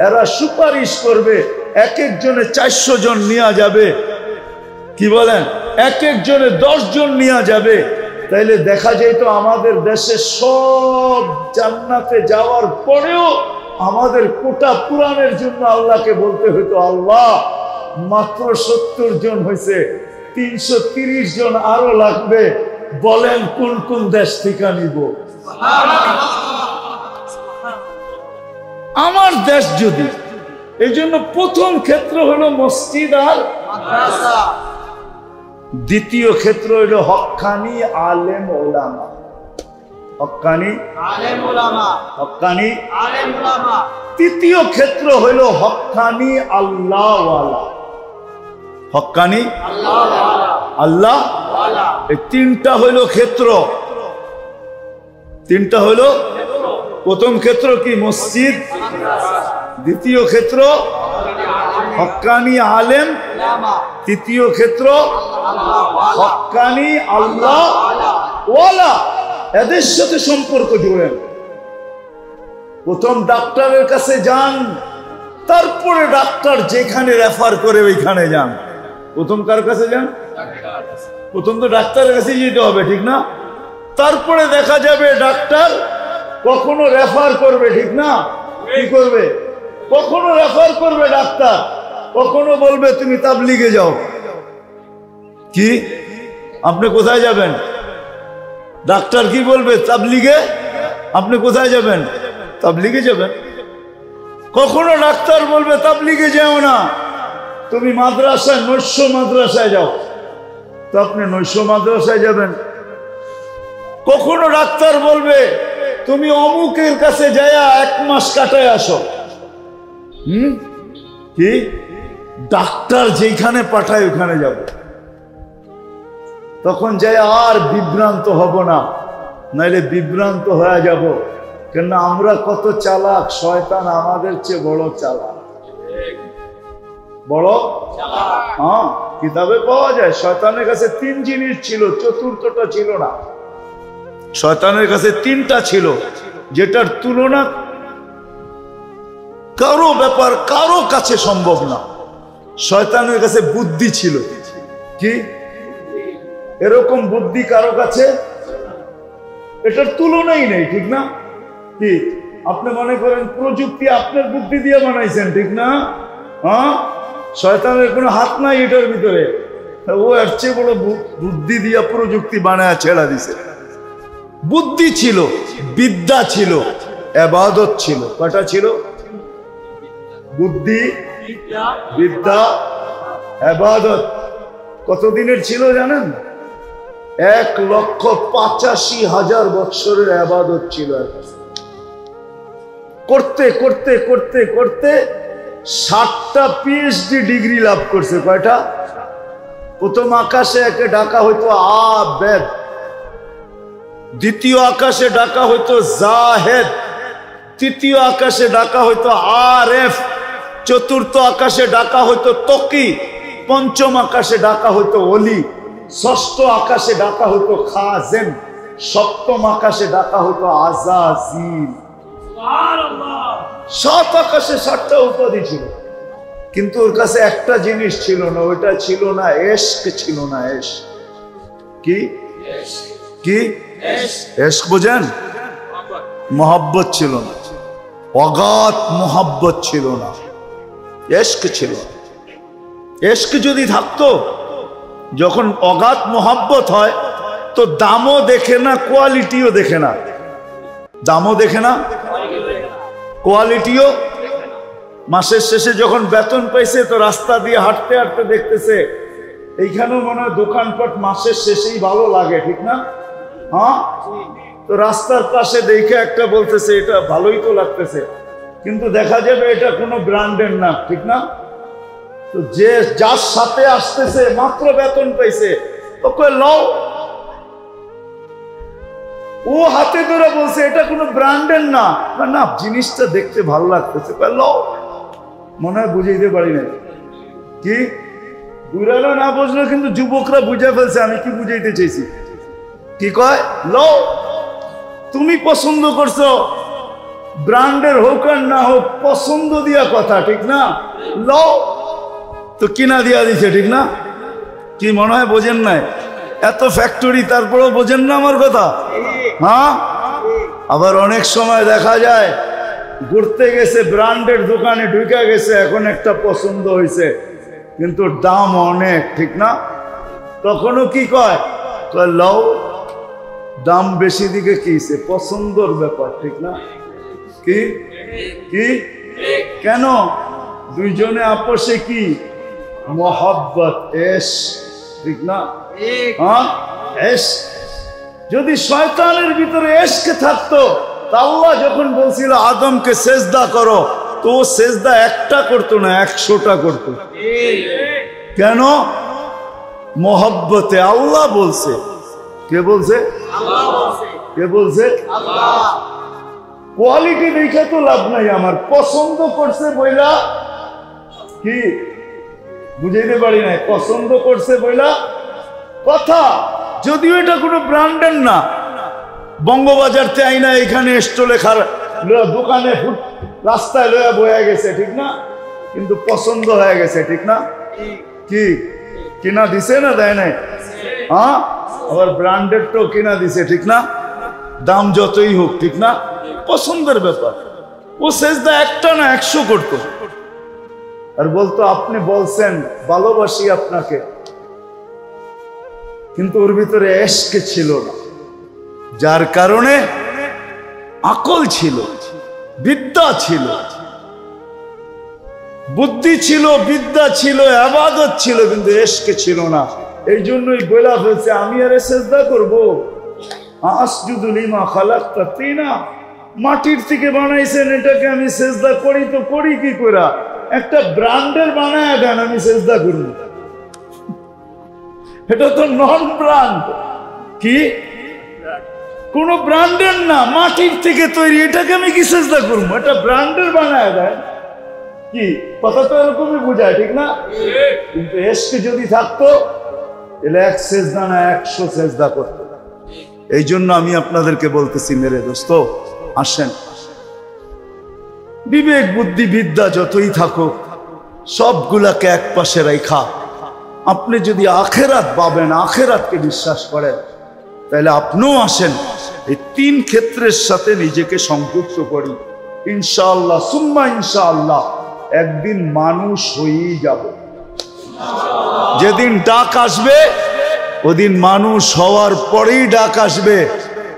এরা সুপারিশ করবে। এক একজনে 400 জন নিয়ে যাবে। কি বলেন? এক একজনে 10 জন নিয়ে যাবে। তাইলে দেখা যেত আমাদের দেশে সব জান্নাতে যাওয়ার পরেও আমাদের কোটা পূরণের জন্য আল্লাহকে বলতে হইতো, আল্লাহ মাত্র 70 জন হয়েছে, 330 জন আরো লাগবে, বলেন কোন কোন দেশ থেকে নিব। আমার দেশ যদি, এই জন্য প্রথম ক্ষেত্র হলো মসজিদ আর মাদ্রাসা, দ্বিতীয় ক্ষেত্র হলো হক্কানি আলেম ওলামা। হক্কানি আলেম ওলামা, হক্কানি আলেম ওলামা। তৃতীয় ক্ষেত্র হলো হক্কানি আল্লাহওয়ালা। হক্কানি আল্লাহওয়ালা। এই 3টা হলো ক্ষেত্র। 3টা হলো, প্রথম ক্ষেত্র কি? মসজিদ। দ্বিতীয় ক্ষেত্র হক্কানি আলেম। তৃতীয় ক্ষেত্র হক্কানি আল্লাহওয়ালা। এদের সাথে সম্পর্ক জুড়েন। প্রথম ডাক্তারের কাছে যান, তারপরে ডাক্তার যেখানে রেফার করে ওইখানে যান। প্রথম কার কাছে যান? প্রথম তো ডাক্তারের কাছে যেতে হবে, ঠিক না? তারপরে দেখা যাবে ডাক্তার কখনো রেফার করবে, ঠিক না? কি করবে? কখনো রেফার করবে ডাক্তার, কখনো বলবে তুমি তাবলিগে যাও। কি আপনি কোথায় যাবেন? ডাক্তার কি বলবে? তাবলিগে। আপনি কোথায় যাবেন? তাবলিগে যাবেন। কখনো ডাক্তার বলবে তাবলিগে যাও না, তুমি মাদ্রাসায়, নৈশ মাদ্রাসায় যাও, তো আপনি নৈশ মাদ্রাসায় যাবেন। কখনো ডাক্তার বলবে তুমি অমুকের কাছে যায়া 1 মাস কাটায় আসো। কি? ডাক্তার যেখানে পাঠায় ওখানে যাব। তখন যাই আর বিভ্রান্ত হব না, নাইলে বিভ্রান্ত হয়ে যাব। কেন আমরা কত চালাক, শয়তান আমাদের চেয়ে বড় চালাক। বড় চালাক। হ্যাঁ, কিতাবে পাওয়া যায় শয়তানের কাছে 3 জিনিস ছিল, চতুর্থটা ছিল না। শয়তানের কাছে তিনটা ছিল, যেটার তুলনা কারো ব্যাপার কারো কাছে সম্ভব না। শয়তানের কাছে বুদ্ধি ছিল, কি এরকম বুদ্ধি কারো কাছে এটার তুলনাই নেই, ঠিক না? কি আপনি মনে করেন প্রযুক্তি আপনার বুদ্ধি দিয়ে বানাইছেন, ঠিক না? হ্যাঁ, শয়তানের কোনো হাত নাই এটার ভিতরে। ও এর চেয়ে বড় বুদ্ধি দিয়া প্রযুক্তি বানায় ছেড়া দিছে। বুদ্ধি ছিল, বিদ্যা ছিল, ইবাদত ছিল। কয়টা ছিল? বুদ্ধি, বিদ্যা, ইবাদত। কতদিনের ছিল জানেন? 1,85,000 বৎসরের ইবাদত ছিল। করতে করতে করতে করতে 60টা PhD ডিগ্রি লাভ করছে। কয়টা? প্রথম আকাশে একে ডাকা হইতো আবেদ, দ্বিতীয় আকাশে ডাকা হইতো জাহেদ, তৃতীয় আকাশে ডাকা হইতো আরেফ, চতুর্থ আকাশে ডাকা হইতো তকি, পঞ্চম আকাশে ডাকা হইতো ওলি, ষষ্ঠ আকাশে ডাকা হইতো খাজেন, সপ্তম আকাশে ডাকা হইতো আজাজিল। সাত আকাশে 7টা উপাধি ছিল, কিন্তু ওর কাছে একটা জিনিস ছিল না, ওইটা ছিল না এশক, ছিল না এশক। কি কি এশক বোঝেন? মোহাব্বত ছিল না, অগাধ মোহাব্বত ছিল না, এশক ছিল না। এশক যদি থাকতো, যখন অগাধ মোহাব্বত হয় তো দামও দেখে না, কোয়ালিটিও দেখে না। দামও দেখে না, কোয়ালিটিও। মাসের শেষে যখন বেতন পাইছে তো রাস্তা দিয়ে হাঁটতে হাঁটতে দেখতেছে এইখানেও মনে হয় দোকানপাট মাসের শেষেই ভালো লাগে, ঠিক না? হ্যাঁ, তো রাস্তার পাশে দেখে একটা বলতেছে এটা ভালোই তো লাগতেছে, কিন্তু দেখা যাবে এটা কোনো ব্র্যান্ডের না, ঠিক না? তো যে যার সাথে আসতেছে মাত্র বেতন পাইছে, ওকে লও। ও হাতে ধরে বলছে এটা কোনো ব্র্যান্ডের না, না জিনিসটা দেখতে ভালো লাগতেছে, লও। মনে হয় বুঝাইতে পারি না। কি বুড়ারা না বুঝলো, কিন্তু যুবকরা বুঝে ফেলছে আমি কি বুঝাইতে চাইছি। কি কয়? লও। তুমি পছন্দ করছো, ব্র্যান্ডের হোক আর না হোক, পছন্দ দিয়া কথা, ঠিক না? লও। তো কিনা দিয়া দিছে, ঠিক না? কি মনে হয় বোঝেন নাই? এত ফ্যাক্টরি, তারপরেও বোঝেন না আমার কথা? হ্যাঁ, আবার অনেক সময় দেখা যায় ঘুরতে গেছে, ব্র্যান্ডের দোকানে ঢুকে গেছে, এখন একটা পছন্দ হয়েছে কিন্তু দাম অনেক, ঠিক না? তখনও কি কয়? লও। দাম বেশি দিকে কিছে, পছন্দর ব্যাপার, ঠিক না? কি কি কেন? দুইজনে আপোষে কি? মোহাব্বত, এশ, ঠিক না? হ্যাঁ, এশ। যদি শয়তানের ভিতরে এশকে থাকতো, আল্লাহ যখন বলছিল আদমকে সেজদা করো, তো ও সেজদা একটা করতো না, 100টা করতো। কেন? মোহাব্বতে। আল্লাহ বলছে। কে বলছে? কে বলছে? কোয়ালিটি দেখে তো লাভ নাই আমার, পছন্দ করছে বইলা। কি বুঝাইতে পারি নাই? পছন্দ করছে বইলা কথা, যদিও এটা কোনো ব্র্যান্ডের না। বঙ্গবাজার তে আইনা এখানে স্টলে দোকানে রাস্তায় লয়া বয়ে গেছে, ঠিক না? কিন্তু পছন্দ হয়ে গেছে, ঠিক না? কি কিনা দিছে না দেয় নাই? হ্যাঁ, আবার ব্র্যান্ডেড তো কিনা দিছে, ঠিক না? দাম যতই হোক, ঠিক না? পছন্দের ব্যাপার। ও সেজদা একটা না 100 করতো, আর বলতো আপনি বলছেন ভালোবাসি আপনাকে, কিন্তু ওর ভিতরে এশক ছিল না, যার কারণে আকল ছিল, বিদ্যা ছিল, বুদ্ধি ছিল, বিদ্যা ছিল, ইবাদত ছিল, কিন্তু এশক ছিল না। এই জন্যই বলা হয়েছে আমি আরে সেজদা করবো? আসজুদু লিমা খালাকতা তিনা, মাটির থেকে বানাইছেন, এটাকে আমি সেজদা করি তো করি কি করে? একটা ব্র্যান্ডের বানায় দেন, আমি সেজদা করব। এটা তো নন ব্র্যান্ড। কি কোন ব্র্যান্ডের না, মাটির থেকে তৈরি, এটাকে আমি কি সেজদা করবো? এটা ব্র্যান্ডের বানায় দেন। কি কথা তো এরকমই বোঝায়, ঠিক না? কিন্তু এশক যদি থাকতো, এলে 1 সেজদা না 100 সেজদা করতো। এই জন্য আমি আপনাদেরকে বলতেছি, মেরে দোস্ত, আসেন, বিবেক বুদ্ধি বিদ্যা যতই থাকুক সবগুলাকে এক পাশে রেখা আপনি যদি আখেরাত পাবেন, আখেরাতকে বিশ্বাস করেন, তাহলে আপনিও আসেন, এই তিন ক্ষেত্রের সাথে নিজেকে সংযুক্ত করি। ইনশাআল্লাহ সুম্মা ইনশাআল্লাহ একদিন মানুষ হয়েই যাব। যেদিন ডাক আসবে ওদিন মানুষ হওয়ার পরেই ডাক আসবে।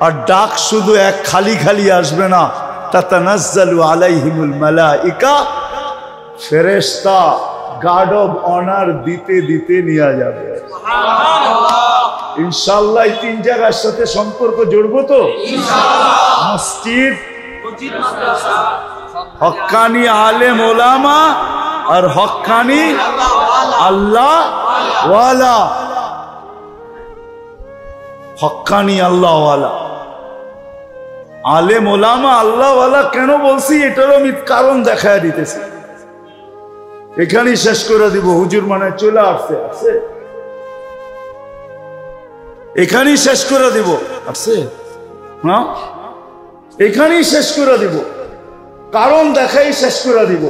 আর ডাক শুধু এক খালি খালি আসবে না, তাতানাজ্জালু আলাইহিমুল মালাইকা, ফেরেশতা গার্ড অব অনার দিতে দিতে নিয়ে যাবে। ইনশাআল্লাহ এই তিন জায়গার সাথে সম্পর্ক জড়বো তো, মসজিদ, হক্কানি আলেম ওলামা আর হক্কানি আল্লাহ ওয়ালা। হক্কানি আল্লাহ ওয়ালা, আলেম ওলামা আল্লাহ ওয়ালা কেন বলছি এটারও আমি কারণ দেখায় দিতেছি। এখানেই শেষ করে দিব, হুজুর মানে চলে আসছে, আছে এখানেই শেষ করে দিব, আছে না, এখানেই শেষ করে দিব, কারণ দেখাই শেষ করে দিব।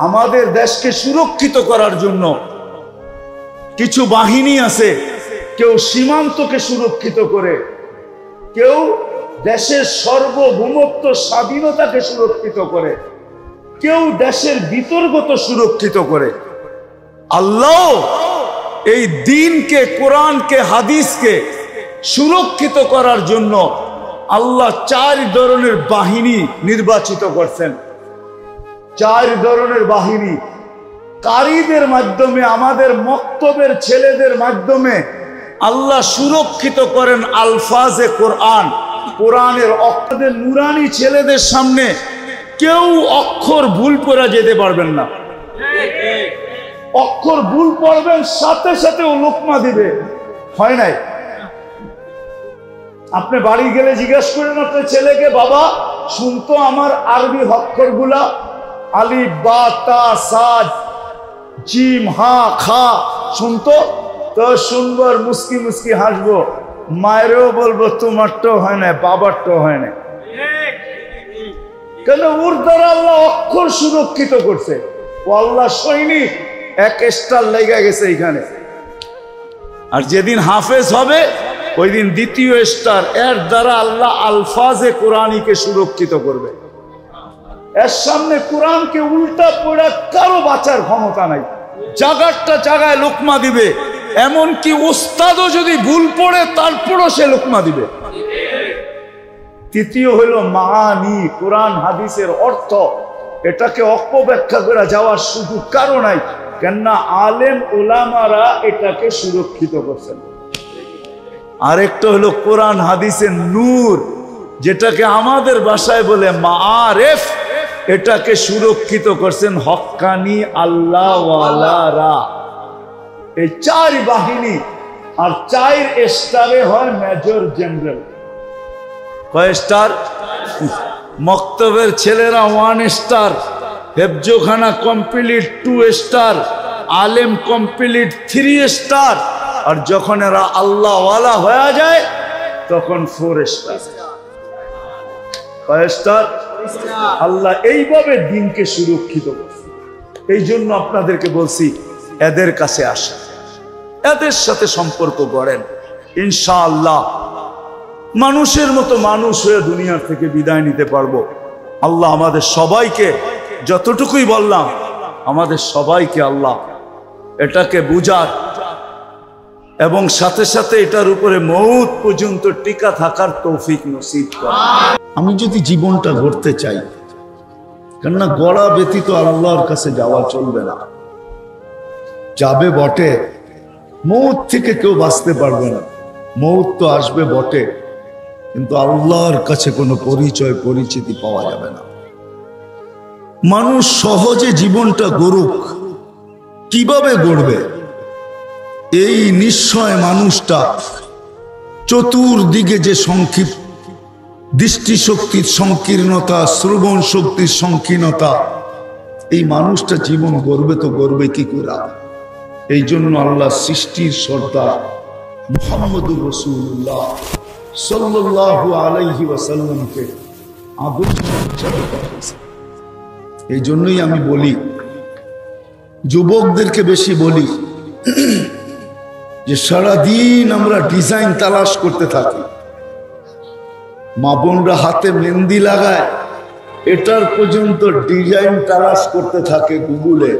আমাদের দেশকে সুরক্ষিত করার জন্য কিছু বাহিনী আছে, কেউ সীমান্তকে সুরক্ষিত করে, কেউ দেশের সার্বভৌমত্ব স্বাধীনতাকে সুরক্ষিত করে, কেউ দেশের বিতর্কত সুরক্ষিত করে। আল্লাহ এই দ্বীনকে, কোরআনকে, হাদিসকে সুরক্ষিত করার জন্য আল্লাহ 4 ধরনের বাহিনী নির্বাচিত করছেন। 4 ধরনের বাহিনী কারীদের মাধ্যমে, আমাদের মক্তবের ছেলেদের মাধ্যমে আল্লাহ সুরক্ষিত করেন আলফাজে কোরআন। কোরআনের অক্ষরের নুরানি ছেলেদের সামনে কেউ অক্ষর ভুল করে যেতে পারবেন না। অক্ষর ভুল পড়বেন, সাথে সাথে ও লোকমা দিবে, হয় নাই? আপনি বাড়ি গেলে জিজ্ঞেস করেন আপনার ছেলেকে, বাবা শুনতো আমার আরবি অক্ষর গুলা, আলিফ বা তা সা জিম হা খা শুনতো? তো শুনবো আর মুস্কি মুস্কি হাসবো, মায়েরও বলবো তোমারটাও হয় না, বাবারটাও হয় না। কেন? ওর দ্বারা আল্লাহ অক্ষর সুরক্ষিত করছে। ও আল্লাহ সৈনিক, এক স্টার লেগে গেছে এখানে। আর যেদিন হাফেজ হবে ওই দিন দ্বিতীয় স্টার, এর দ্বারা আল্লাহ আলফাজে কোরআনীকে সুরক্ষিত করবে। এর সামনে কোরআনকে উল্টা পড়ে কারো বাঁচার ক্ষমতা নাই। জাগারটা জাগায় লোকমা দিবে, এমনকি ওস্তাদও যদি ভুল পড়ে তারপরও সে লোকমা দিবে। তৃতীয় হলো মানি, কোরআন হাদিসের অর্থ, এটাকে অপব্যাখ্যা করে যাওয়ার সুযোগ কারো নাই, কেননা আলেম ওলামারা এটাকে সুরক্ষিত করছেন। আরেকটা হলো কোরআন হাদিসের নূর, যেটাকে আমাদের ভাষায় বলে মাআরিফ, এটাকে সুরক্ষিত করছেন হক্কানি আল্লাহ ওয়ালারা। এই 4 বাহিনী, আর 4 স্টারে হয় মেজর জেনারেল। কয় স্টার? মক্তবের ছেলেরা 1 স্টার, হেফজোখানা কমপ্লিট 2 স্টার, আলেম কমপ্লিট 3 স্টার, আর যখন এরা আল্লাহ ওয়ালা হয়ে যায় তখন 4 স্টার। কয় স্টার? আল্লাহ এইভাবে দ্বীনকে সুরক্ষিত করছে। এই জন্য আপনাদেরকে বলছি, এদের কাছে আসেন, এদের সাথে সম্পর্ক গড়েন, ইনশাআল্লাহ মানুষের মতো মানুষ হয়ে দুনিয়ার থেকে বিদায় নিতে পারবো। আল্লাহ আমাদের সবাইকে, যতটুকুই বললাম, আমাদের সবাইকে আল্লাহ এটাকে বুঝার এবং সাথে সাথে এটার উপরে মউত পর্যন্ত টিকা থাকার তৌফিক নসিব করেন। আমি যদি জীবনটা গড়তে চাই, কেননা গড়া ব্যতীত আল্লাহর কাছে যাওয়া চলবে না। যাবে বটে, মউত থেকে কেউ বাঁচতে পারবে না, মউত তো আসবে বটে, কিন্তু আল্লাহর কাছে কোনো পরিচয় পরিচিতি পাওয়া যাবে না। মানুষ সহজে জীবনটা গড়ুক, কিভাবে গড়বে? এই নিশ্চয় মানুষটা চতুর্দিকে যে সংক্ষিপ্ত দৃষ্টিশক্তির সংকীর্ণতা, শ্রবণ শক্তির সংকীর্ণতা, এই মানুষটা জীবন গড়বে তো গড়বে কি করে? এই জন্য আল্লাহ সৃষ্টির সর্দার মুহাম্মদুর রাসূলুল্লাহ সাল্লাল্লাহু আলাইহি ওয়াসাল্লামকে আদর্শ হিসেবে পাঠিয়েছেন। এই জন্যই আমি বলি, যুবকদেরকে বেশি বলি যে সারাদিন আমরা ডিজাইন তালাশ করতে থাকি। মা বোনরা হাতে মেহেন্দি লাগায়, এটার পর্যন্ত ডিজাইন তালাশ করতে থাকে গুগলে।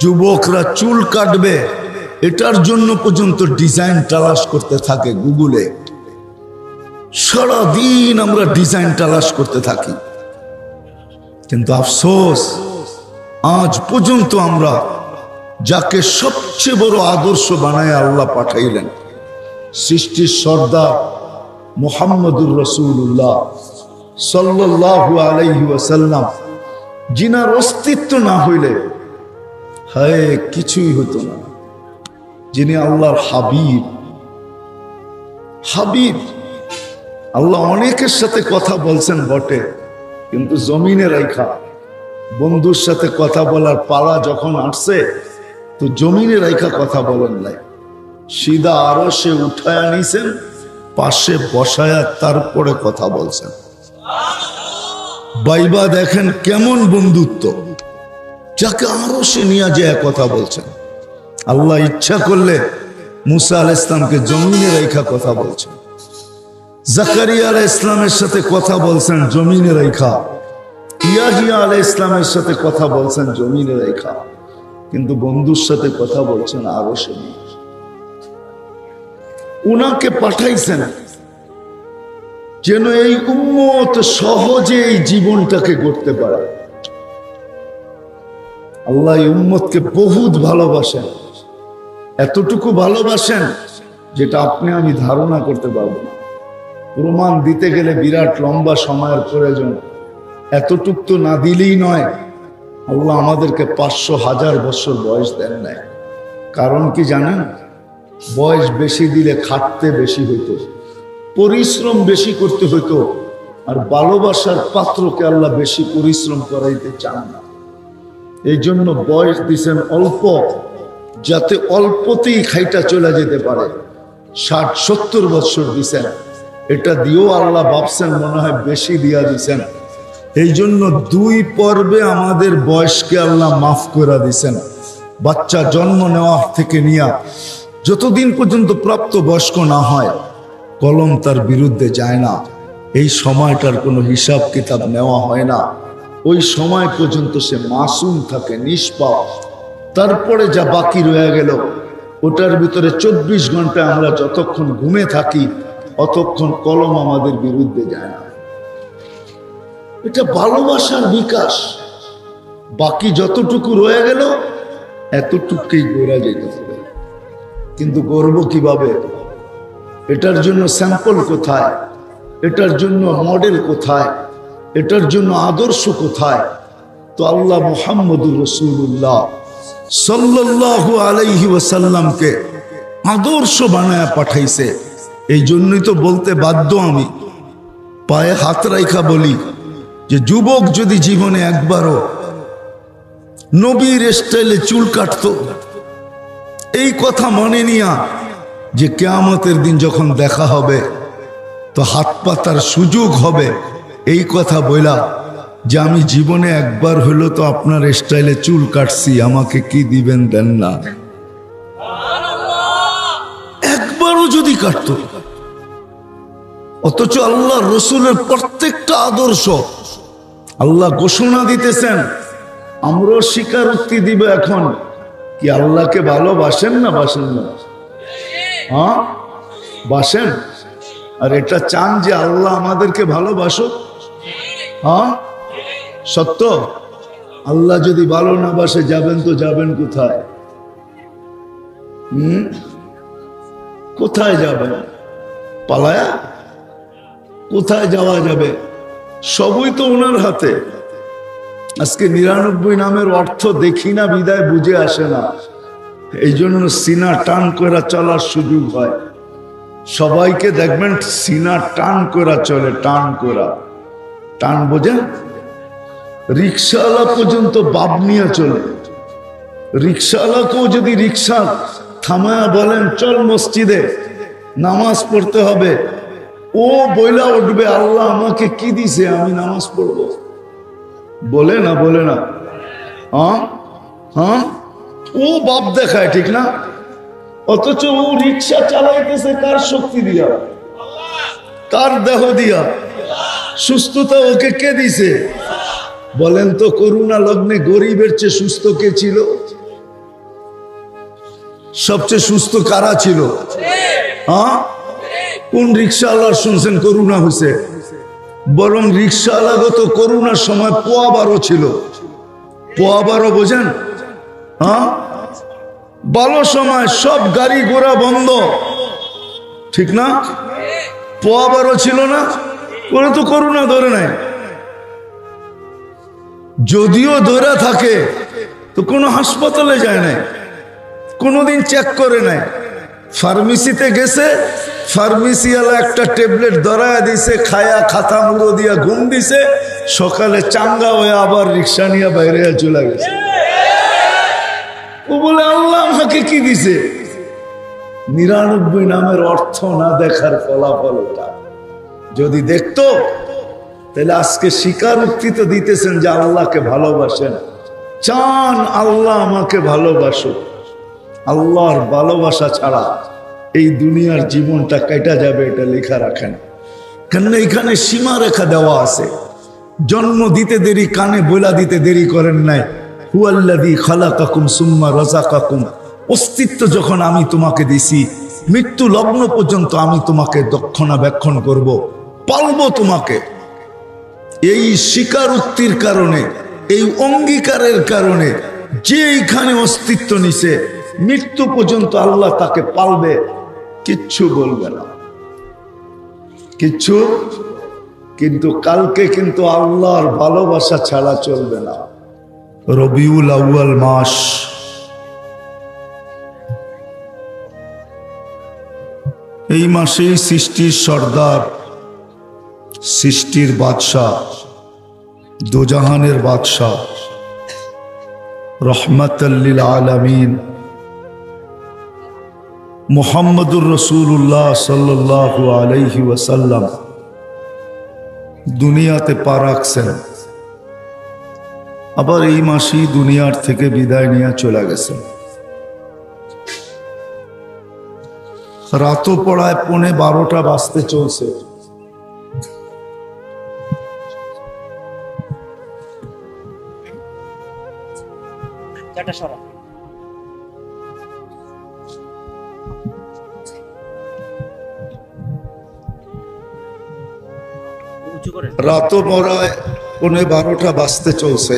যুবকরা চুল কাটবে, এটার জন্য পর্যন্ত ডিজাইন তালাশ করতে থাকে গুগলে। সারাদিন আমরা ডিজাইন তালাশ করতে থাকি, কিন্তু আফসোস আজ পর্যন্ত আমরা যাকে সবচেয়ে বড় আদর্শ বানায় আল্লাহ পাঠাইলেন, সৃষ্টির সর্দার মুহাম্মদুর রাসূলুল্লাহ সাল্লাল্লাহু আলাইহি ওয়াসাল্লাম, যিনার অস্তিত্ব না হইলে হায় কিছুই হতো না, যিনি আল্লাহর হাবিব। হাবিব আল্লাহ অনেকের সাথে কথা বলছেন বটে, কিন্তু জমিনে রাইখা। বন্ধুর সাথে কথা বলার পালা যখন আসছে, তো জমিনে রাইখা কথা বলেন নাই, সিধা আরো সে উঠায় নিছেন, পাশে বসায়া তারপরে কথা বলছেন। বাইবা দেখেন কেমন বন্ধুত্ব, যাকে আরো সে নিয়ে যায় কথা বলছেন। আল্লাহ ইচ্ছা করলে মুসা আলাইহিস সালামকে জমিনে রাইখা কথা বলছেন, জাকারিয়া আলাইহিস সালামের সাথে কথা বলছেন জমিনে রাইখা, ইয়াহিয়া আলাইহিস সালামের সাথে কথা বলছেন জমিনে রাইখা, কিন্তু বন্ধুর সাথে কথা বলছেন আরো সে নিয়ে। উনাকে পাঠাইছেন যেন এই উম্মত সহজে এই জীবনটাকে গড়তে পারে। আল্লাহ এই উম্মতকে বহুত ভালোবাসেন, এতটুকু ভালোবাসেন যেটা আপনি আমি ধারণা করতে পারবো না। প্রমাণ দিতে গেলে বিরাট লম্বা সময়ের প্রয়োজন। এতটুক তো না দিলেই নয়, আল্লাহ আমাদেরকে 500,000 বছর বয়স দেন নাই। কারণ কি জানেন? বয়স বেশি দিলে খাটতে বেশি হইতো, পরিশ্রম বেশি করতে হইতো, আর ভালোবাসার পাত্রকে আল্লাহ বেশি পরিশ্রম করাইতে চান না। এই জন্য বয়স দিছেন অল্প, যাতে অল্পতেই খাইটা চলে যেতে পারে। 60-70 বছর দিছেন, এটা দিয়েও আল্লাহ ভাবছেন মনে হয় বেশি দিয়া দিছেন। এই জন্য 2 পর্বে আমাদের বয়সকে আল্লাহ মাফ করে দিছেন। বাচ্চা জন্ম নেওয়া থেকে নিয়ে যতদিন পর্যন্ত প্রাপ্ত বয়স্ক না হয়, কলম তার বিরুদ্ধে যায় না, এই সময়টার কোনো হিসাব কিতাব নেওয়া হয় না। ওই সময় পর্যন্ত সে মাসুম থাকে, নিষ্পাপ। তারপরে যা বাকি রয়ে গেল, ওটার ভিতরে 24 ঘন্টা আমরা যতক্ষণ ঘুমে থাকি, অতক্ষণ কলম আমাদের বিরুদ্ধে যায় না। এটা ভালোবাসার বিকাশ। বাকি যতটুকু রয়ে গেল, এতটুকুই গোড়া যেতে হবে। কিন্তু গর্ব কিভাবে? এটার জন্য স্যাম্পল কোথায়? এটার জন্য মডেল কোথায়? এটার জন্য আদর্শ কোথায়? তো আল্লাহ মুহাম্মদুর রাসূলুল্লাহ সাল্লাল্লাহু আলাইহি ওয়াসাল্লামকে আদর্শ বানায়া পাঠাইছে। এই জন্যই তো বলতে বাধ্য আমি, পায়ে হাত রাইখা বলি যে যুবক যদি জীবনে একবারও নবীর স্টাইলে চুল কাটতো, এই কথা মনে নিয়া যে কিয়ামতের দিন যখন দেখা হবে তো হাত পাতার সুযোগ হবে, এই কথা বইলা যে আমি জীবনে একবার হলো তো আপনার স্টাইলে চুল কাটছি, আমাকে কি দিবেন দেন না। একবারও যদি কাটতো, অথচ আল্লাহ রসুলের প্রত্যেকটা আদর্শ আল্লাহ ঘোষণা দিতেছেন। আমরাও স্বীকারোক্তি দিব এখন, কি আল্লাহকে ভালোবাসেন না বাসেন না? হ্যাঁ বাসেন। আর এটা চান যে আল্লাহ আমাদেরকে ভালোবাসো? হ্যাঁ সত্য। আল্লাহ যদি ভালো না বাসে, যাবেন তো যাবেন কোথায়? কোথায় যাবেন? পালায়া? কোথায় যাওয়া যাবে? সবই তো ওনার হাতে। আজকে 99 নামের অর্থ দেখি না বিদায় বুঝে আসে না, এই জন্য সিনা টান করে চলার সুযোগ হয়। সবাইকে দেখবেন সিনা টান করে চলে, টান করা। টান বোঝেন? রিক্সাওয়ালা পর্যন্ত বাপ নিয়ে চলে। রিক্সাওয়ালাকেও যদি রিক্সা থামায়া বলেন চল মসজিদে নামাজ পড়তে হবে, ও বইলা উঠবে আল্লাহ আমাকে কি দিছে, আমি নামাজ পড়বো। বলে না বলে না? হ্যাঁ হ্যাঁ, ও বাপ দেখায়, ঠিক না? অথচ ও রিক্সা চালাইতেছে কার শক্তি দিয়া? কার দেহ দিয়া? সুস্থতা ওকে কে দিছে? বলেন তো, করোনা লগ্নে গরিবের চেয়ে সুস্থ কে ছিল? সবচেয়ে সুস্থ কারা ছিল? হ্যাঁ, কোন রিক্সাওয়ালার শুনছেন করোনা হয়েছে? বরং রিক্সাওয়ালাগত করোনার সময় পোয়া 12 ছিল। পোয়া 12 বোঝেন? হ্যাঁ, ভালো সময় সব গাড়ি ঘোড়া বন্ধ, ঠিক না? পোয়া 12 ছিল না? ওরা তো করোনা ধরে নাই। যদিও ধরে থাকে তো কোনো হাসপাতালে যায় নাই, কোনোদিন চেক করে নাই। ফার্মেসিতে গেছে, ফার্মেসিওয়ালা একটা ট্যাবলেট ধরায় দিছে, খায়া খাতা মুড়ো দিয়া ঘুম দিছে, সকালে চাঙ্গা হয়ে আবার রিক্সা নিয়ে বাইরে চলে গেছে। ও বলে আল্লাহ আমাকে কি দিছে? 99 নামের অর্থ না দেখার ফলাফল ওটা। যদি দেখতো তাহলে আজকে স্বীকারোক্তি তো দিতেছেন যে আল্লাহকে ভালোবাসেন, চান আল্লাহ আমাকে ভালোবাসো। আল্লাহর ভালোবাসা ছাড়া এই দুনিয়ার জীবনটা কেটে যাবে, এটা লেখা রাখেন। কেন এখানে সীমারেখা দেওয়া আছে। জন্ম দিতে দেরি, কানে বইলা দিতে দেরি করেন নাই। হুয়াল্লাযী খালাকাকুম সুম্মা রাযাকাকুম। অস্তিত্ব যখন আমি তোমাকে দিছি, মৃত্যু লগ্ন পর্যন্ত আমি তোমাকে রক্ষণাবেক্ষণ করব, পালবো তোমাকে। এই স্বীকারোক্তির কারণে, এই অঙ্গীকারের কারণে যে এইখানে অস্তিত্ব নিছে, মৃত্যু পর্যন্ত আল্লাহ তাকে পালবে, কিচ্ছু বলবে না, কিচ্ছু। কিন্তু কালকে কিন্তু আল্লাহর ভালোবাসা ছাড়া চলবে না। রবিউল আউয়াল মাস, এই মাসেই সৃষ্টির সর্দার, সৃষ্টির বাদশাহ, দোজাহানের বাদশাহ, রহমাতাল লিল আলামিন মুহাম্মদুর রাসূলুল্লাহ সাল্লাল্লাহু আলাইহি ওয়াসাল্লাম দুনিয়াতে পা রাখছেন। আবার এই মাসেই দুনিয়ার থেকে বিদায় নিয়ে চলে গেছেন। রাতও পড়ায় 11:15 বাজতে চলছে। রাতও পড়ায় 11:15 বাজতে চলছে।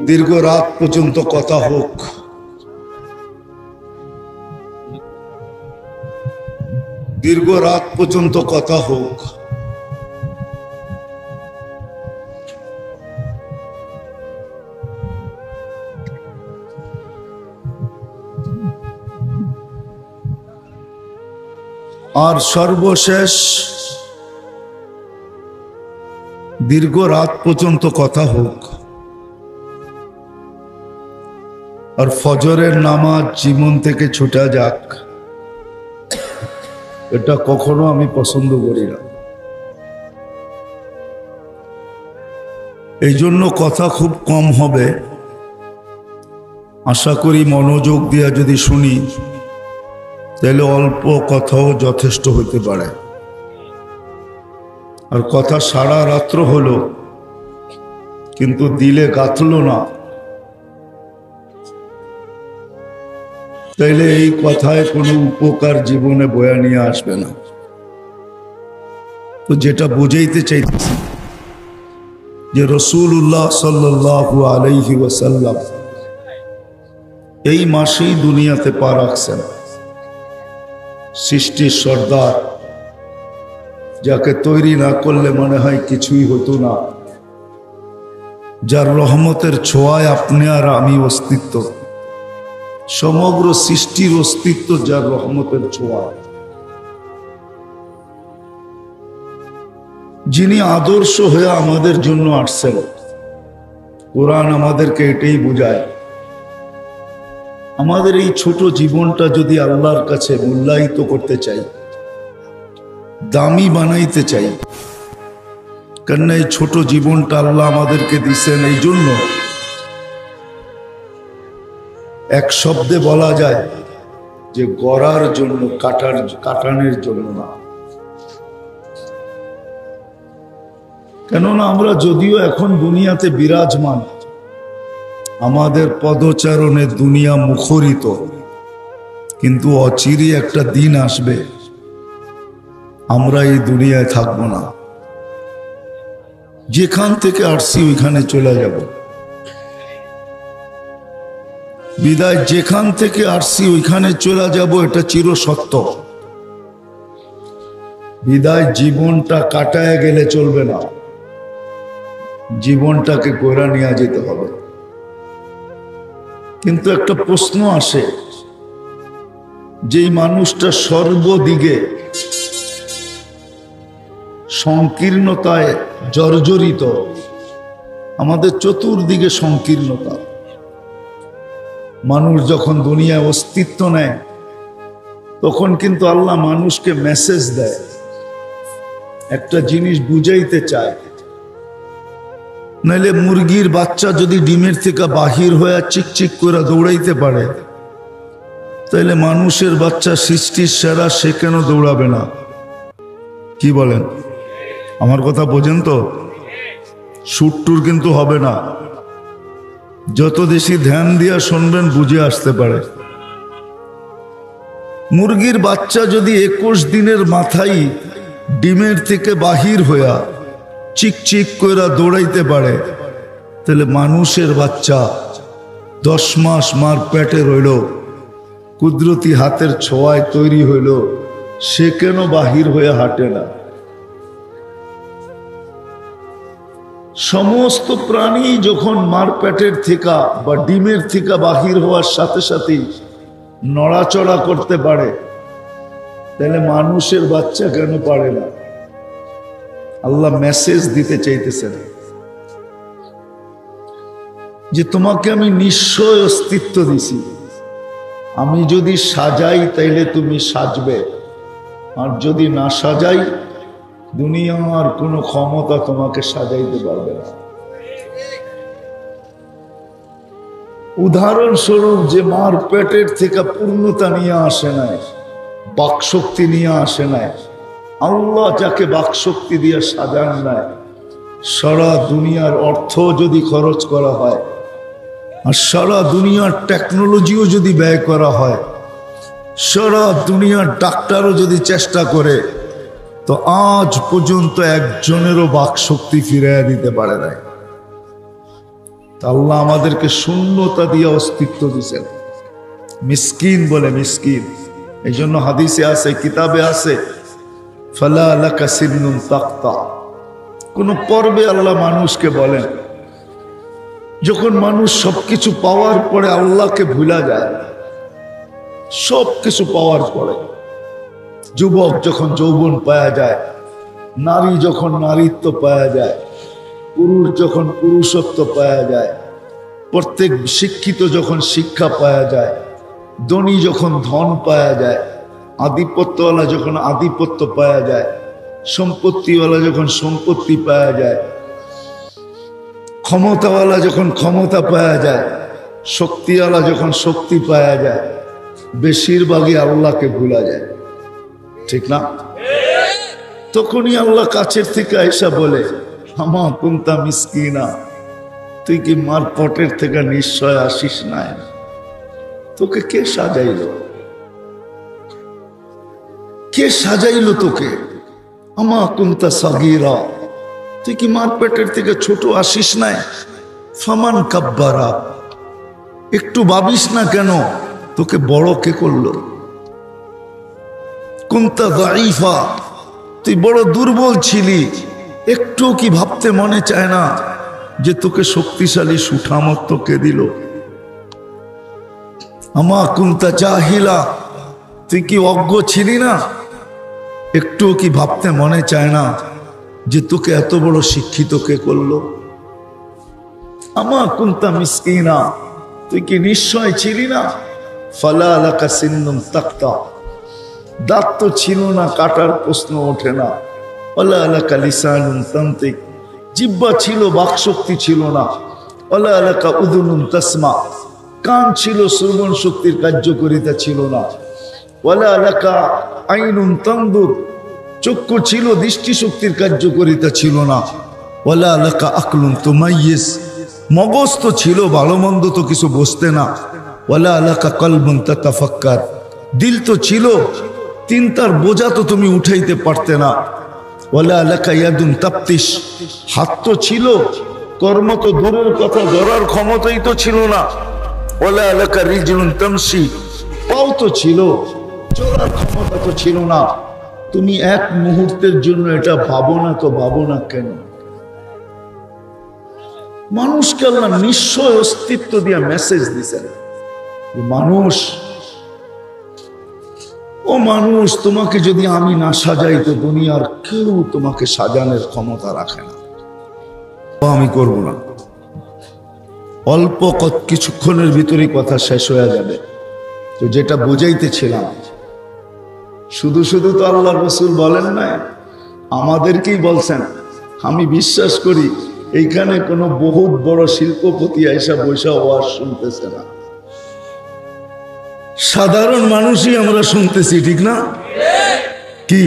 দীর্ঘ রাত পর্যন্ত কথা হোক, দীর্ঘ রাত পর্যন্ত কথা হোক। আর সর্বশেষ দীর্ঘ রাত পর্যন্ত কথা হোক। আর ফজরের নামাজ জীবন থেকে ছুটা যাক, এটা কখনো আমি পছন্দ করি না। এই জন্য কথা খুব কম হবে। আশা করি মনোযোগ দিয়ে যদি শুনি তাহলে অল্প কথাও যথেষ্ট হতে পারে। আর কথা সারা রাত্র হলো কিন্তু দিলে গাঁথলো না, তাইলে এই কথায় কোনো উপকার জীবনে বয়ে নিয়ে আসবে না। তো যেটা বুঝাইতে চাইতেছি যে রাসূলুল্লাহ সাল্লাল্লাহু আলাইহি ওয়াসাল্লাম এই মাসেই দুনিয়াতে পা রাখছেন। সৃষ্টির সর্দার, যাকে তৈরি না করলে মনে হয় কিছুই হতো না, যার রহমতের ছোঁয়ায় আপনি আর আমি অস্তিত্ব, সমগ্র সৃষ্টির অস্তিত্ব যার রহমতের ছোঁয়া, যিনি আদর্শ হয়ে আমাদের জন্য আসছেন। কোরআন আমাদেরকে এটাই বোঝায়। আমাদের এই ছোট জীবনটা যদি আল্লাহর কাছে মূল্যায়িত করতে চাই, দামি বানাইতে চাই, কেননা এই ছোট জীবনটা আল্লাহ আমাদেরকে দিচ্ছেন এই জন্য এক শব্দে বলা যায় যে গড়ার জন্য, কাটানোর জন্য না। কেননা আমরা যদিও এখন দুনিয়াতে বিরাজমান, আমাদের পদচারণে দুনিয়া মুখরিত, কিন্তু অচিরে একটা দিন আসবে আমরা এই দুনিয়ায় থাকবো না। যেখান থেকে আসছি ওইখানে চলে যাব। বিদায় যেখান থেকে আসছি ওইখানে চলে যাব, এটা চিরসত্য। বিদায় জীবনটা কাটায় গেলে চলবে না, জীবনটাকে গোড়া নিয়ে যেতে হবে। কিন্তু একটা প্রশ্ন আসে, যেই মানুষটা সর্বদিকে সংকীর্ণতায় জর্জরিত, আমাদের চতুর্দিকে সংকীর্ণতা, মানুষ যখন দুনিয়ায় অস্তিত্ব নেয় তখন কিন্তু আল্লাহ মানুষকে মেসেজ দেয়, একটা জিনিস বুঝাইতে চায়। নাইলে মুরগির বাচ্চা যদি ডিমের থেকে বাহির হয়ে চিকচিক করে দৌড়াইতে পারে, তাইলে মানুষের বাচ্চা সৃষ্টির সেরা, সে কেন দৌড়াবে না? কি বলেন? আমার কথা বোঝেন তো? শুটটুর কিন্তু হবে না, যত বেশি ধ্যান দিয়া শুনবেন বুঝে আসতে পারে। মুরগির বাচ্চা যদি 21 দিনের মাথায় ডিমের থেকে বাহির হইয়া চিকচিক করে দৌড়াইতে পারে, তাহলে মানুষের বাচ্চা 10 মাস মার পেটে রইল, কুদরতি হাতের ছোঁয়ায় তৈরি হইল, সে কেন বাহির হয়ে হাঁটে না? সমস্ত প্রাণী যখন মার পেটের থেকে বা ডিমের থেকে বাহির হওয়ার সাথে সাথেই নড়াচড়া করতে পারে, তাহলে মানুষের বাচ্চা কেন পারে না? আল্লাহ মেসেজ দিতে চাইতেছেন যে তোমাকে আমি নিশ্চয় অস্তিত্ব দিছি, আমি যদি সাজাই তাইলে তুমি সাজবে, আর যদি না সাজাই দুনিয়ার কোনো ক্ষমতা তোমাকে সাজাইতে পারবে না। উদাহরণস্বরূপ, যে মার পেটের থেকে পূর্ণতা নিয়ে আসে নাই, বাকশক্তি নিয়ে আসে নাই, আল্লাহ যাকে বাকশক্তি দিয়ে সাজান নাই, সারা দুনিয়ার অর্থ যদি খরচ করা হয় আর সারা দুনিয়ার টেকনোলজিও যদি ব্যয় করা হয়, সারা দুনিয়ার ডাক্তারও যদি চেষ্টা করে, তো আজ পর্যন্ত একজনেরও বাকশক্তি ফিরিয়ে দিতে পারে নাই। আল্লাহ আমাদেরকে শূন্যতা দিয়ে অস্তিত্ব দিয়েছেন। মিসকিন বলে মিসকিন, এই জন্য হাদিসে আছে, কিতাবে আছে, ফালা লাকা সিন্নুন তাক্তা। কোন পর্বে আল্লাহ মানুষকে বলেন, যখন মানুষ সবকিছু পাওয়ার পরে আল্লাহকে ভুলা যায়, সবকিছু পাওয়ার পরে, যুবক যখন যৌবন পাওয়া যায়, নারী যখন নারীত্ব পাওয়া যায়, পুরুষ যখন পুরুষত্ব পাওয়া যায়, প্রত্যেক শিক্ষিত যখন শিক্ষা পাওয়া যায়, ধনী যখন ধন পাওয়া যায়, আধিপত্যওয়ালা যখন আধিপত্য পাওয়া যায়, সম্পত্তিওয়ালা যখন সম্পত্তি পাওয়া যায়, ক্ষমতাওয়ালা যখন ক্ষমতা পাওয়া যায়, শক্তিওয়ালা যখন শক্তি পাওয়া যায়, বেশিরভাগই আল্লাহকে ভুলা যায়, ঠিক না? তখনই আল্লাহ কাছের থেকে আয়েশা বলে, আমা কুনতা মিসকিনা, তুই কি মার পটের থেকে নিশ্চয় আসিস না? তোকে কে সাজাইল? কে সাজাইল তোকে? আমা কুনতা সাগীরা, তুই কি মার পেটের থেকে ছোট আসিস না? ফামান কাব্বারা, একটু ভাবিস না কেন তোকে বড় কে করলো? কুনতা দাঈফা, তুই বড় দুর্বল ছিলি, একটু কি ভাবতে মনে চায় না যে তোকে শক্তিশালী সুঠামত্ব কে দিল? আমা কুনতা জাহিলা, তুই কি অজ্ঞ ছিলি না? একটু কি ভাবতে মনে চায় না যে তোকে এত বড় শিক্ষিত কে করলো? আমা কুনতা মিসকিনা, তুই কি নিশ্চয় ছিলি না? ফালা লাকা সিন্নুন তাক্তা, দাঁত তো ছিল না, কাটার প্রশ্ন ওঠে না। ওয়ালা আলাকা লিসানুন তানতিক, জিহ্বা ছিল, বাকশক্তি ছিল না। ওয়ালা আলাকা উযুনুন তাসমা, কান ছিল, শ্রবণ শক্তির কার্যকারিতা ছিল না। ওয়ালা আলাকা আইনুন তানদুর, চক্ষু ছিল, দৃষ্টি শক্তির কার্যকারিতা ছিল না। ওয়ালা আলাকা আকলুন তুমাইয়িজ, মগজ তো ছিল, ভালো মন্দ তো কিছু বুঝতে না। ওয়ালা আলাকা কলবুন তাতাফাক্কার, দিল তো ছিল, চিন্তার বোঝা তো তুমি উঠাইতে পারতে না। ওয়ালা আলাকা ইয়াদুন তাফতিশ, হাত তো ছিল, কর্ম তো দূরের কথা, ধরার ক্ষমতাই তো ছিল না। ওয়ালা আলাকা রিজলুন তামশি, পাও তো ছিল, চলার ক্ষমতা তো ছিল না। তুমি এক মুহূর্তের জন্য এটা ভাবো না তো ভাবো না কেন? মানুষকে আল্লাহ নিশ্চয় অস্তিত্ব দিয়ে মেসেজ দিছেন, মানুষ, ও মানুষ, তোমাকে যদি আমি না সাজাই তো দুনিয়ার কেউ তোমাকে সাজানোর ক্ষমতা রাখে না। আমি করব না, অল্প কিছুক্ষণের ভিতরে কথা শেষ হয়ে যাবে। তো যেটা বুঝাইতেছিলাম, শুধু শুধু তো আল্লাহ রসুল বলেন না, আমাদেরকেই বলছেন। আমি বিশ্বাস করি এইখানে কোনো বহুত বড় শিল্পপতি আইসা বৈশা ওয়াজ শুনতেছে না, সাধারণ মানুষই আমরা শুনতেছি, ঠিক না? কি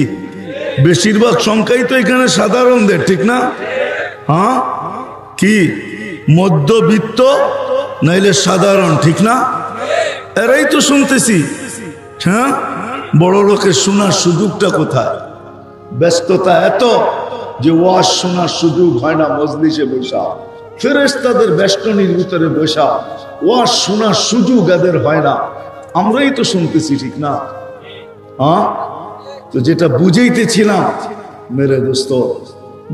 বেশিরভাগ সংখ্যাই তো এখানে সাধারণদের, ঠিক না? হ্যাঁ, কি মধ্যবিত্ত নাইলে সাধারণ, ঠিক না? এরাই তো শুনতেছি। হ্যাঁ, বড় লোকের শোনার সুযোগটা কোথায়? ব্যস্ততা এত যে ওয়াজ শোনার সুযোগ হয় না। মজলিসে বসা, ফেরেশতাদের বেষ্টনীর ভিতরে বসা, ওয়াজ শোনার সুযোগ এদের হয় না। আমরাই তো শুনতেছি, ঠিক না? হ্যাঁ, তো যেটা বুঝাইতেছিলাম, মেরে দোস্ত,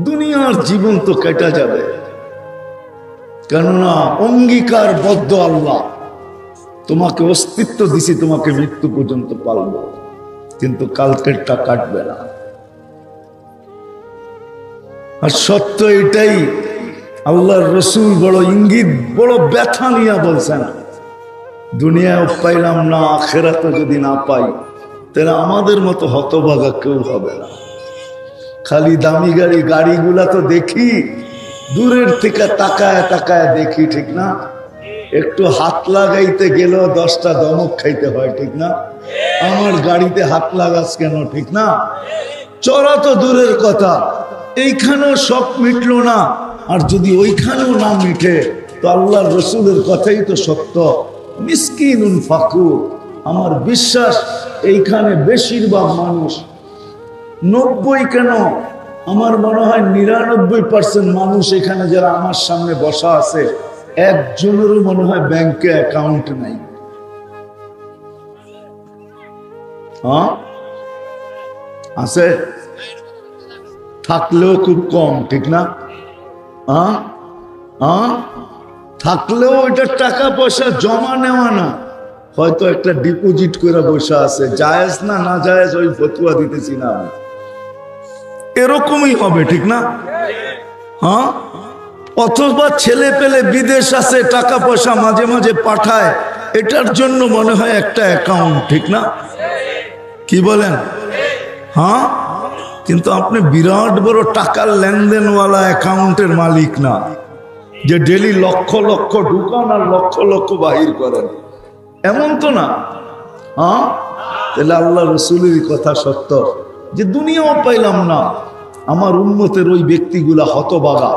দুনিয়ার জীবন তো কেটে যাবে, কেননা অঙ্গীকারবদ্ধ আল্লাহ তোমাকে অস্তিত্ব দিছি, তোমাকে মৃত্যু পর্যন্ত পালব, কিন্তু কালকেরটা কাটবে না। আর সত্য এটাই, আল্লাহর রসুল বড় ইঙ্গিত, বড় ব্যথা নিয়ে বলছেন, দুনিয়ায় পাইলাম না, আখিরাতে যদি না পাই তাহলে আমাদের মতো হতভাগা কেউ হবে না। খালি দামি গাড়িগুলা তো দেখি, দূরের থেকে তাকায় তাকায় দেখি, ঠিক না? একটু হাত লাগাইতে গেলেও 10টা দমক খাইতে হয়, ঠিক না? আমার গাড়িতে হাত লাগাস কেন, ঠিক না? চড়া তো দূরের কথা, এইখানেও শখ মিটলো না, আর যদি ওইখানেও না মিটে তো আল্লাহর রসুলের কথাই তো সত্য, মিসকিনুন ফাকুর। আমার বিশ্বাস এইখানে বেশিরভাগ মানুষ, 90 কেন, আমার মনে হয় 99% মানুষ এখানে যারা আমার সামনে বসা আছে, একজনেরও মনে হয় ব্যাংকে অ্যাকাউন্ট নাই। হ্যাঁ, আছে, থাকলেও খুব কম, ঠিক না? হ্যাঁ, হ্যাঁ, থাকলেও ওইটা টাকা পয়সা জমা নেওয়া না, হয়তো একটা ডিপোজিট করে বসে আছে। জায়েজ না না জায়েজ ওই ফতুয়া দিতেছি না আমি, এরকমই হবে, ঠিক না? হ্যাঁ, অথবা ছেলে পেলে বিদেশ আছে, টাকা পয়সা মাঝে মাঝে পাঠায়, এটার জন্য মনে হয় একটা অ্যাকাউন্ট, ঠিক না? কি বলেন? হ্যাঁ, কিন্তু আপনি বিরাট বড় টাকার লেনদেনওয়ালা অ্যাকাউন্টের মালিক না, যে ডেলি লক্ষ লক্ষ ঢুকান আর লক্ষ লক্ষ বাহির করেন, এমন তো না। হ্যাঁ, তাহলে আল্লাহ রসুলের কথা সত্য যে দুনিয়াও পাইলাম না, আমার উম্মতের ওই ব্যক্তিগুলা হতবাগা,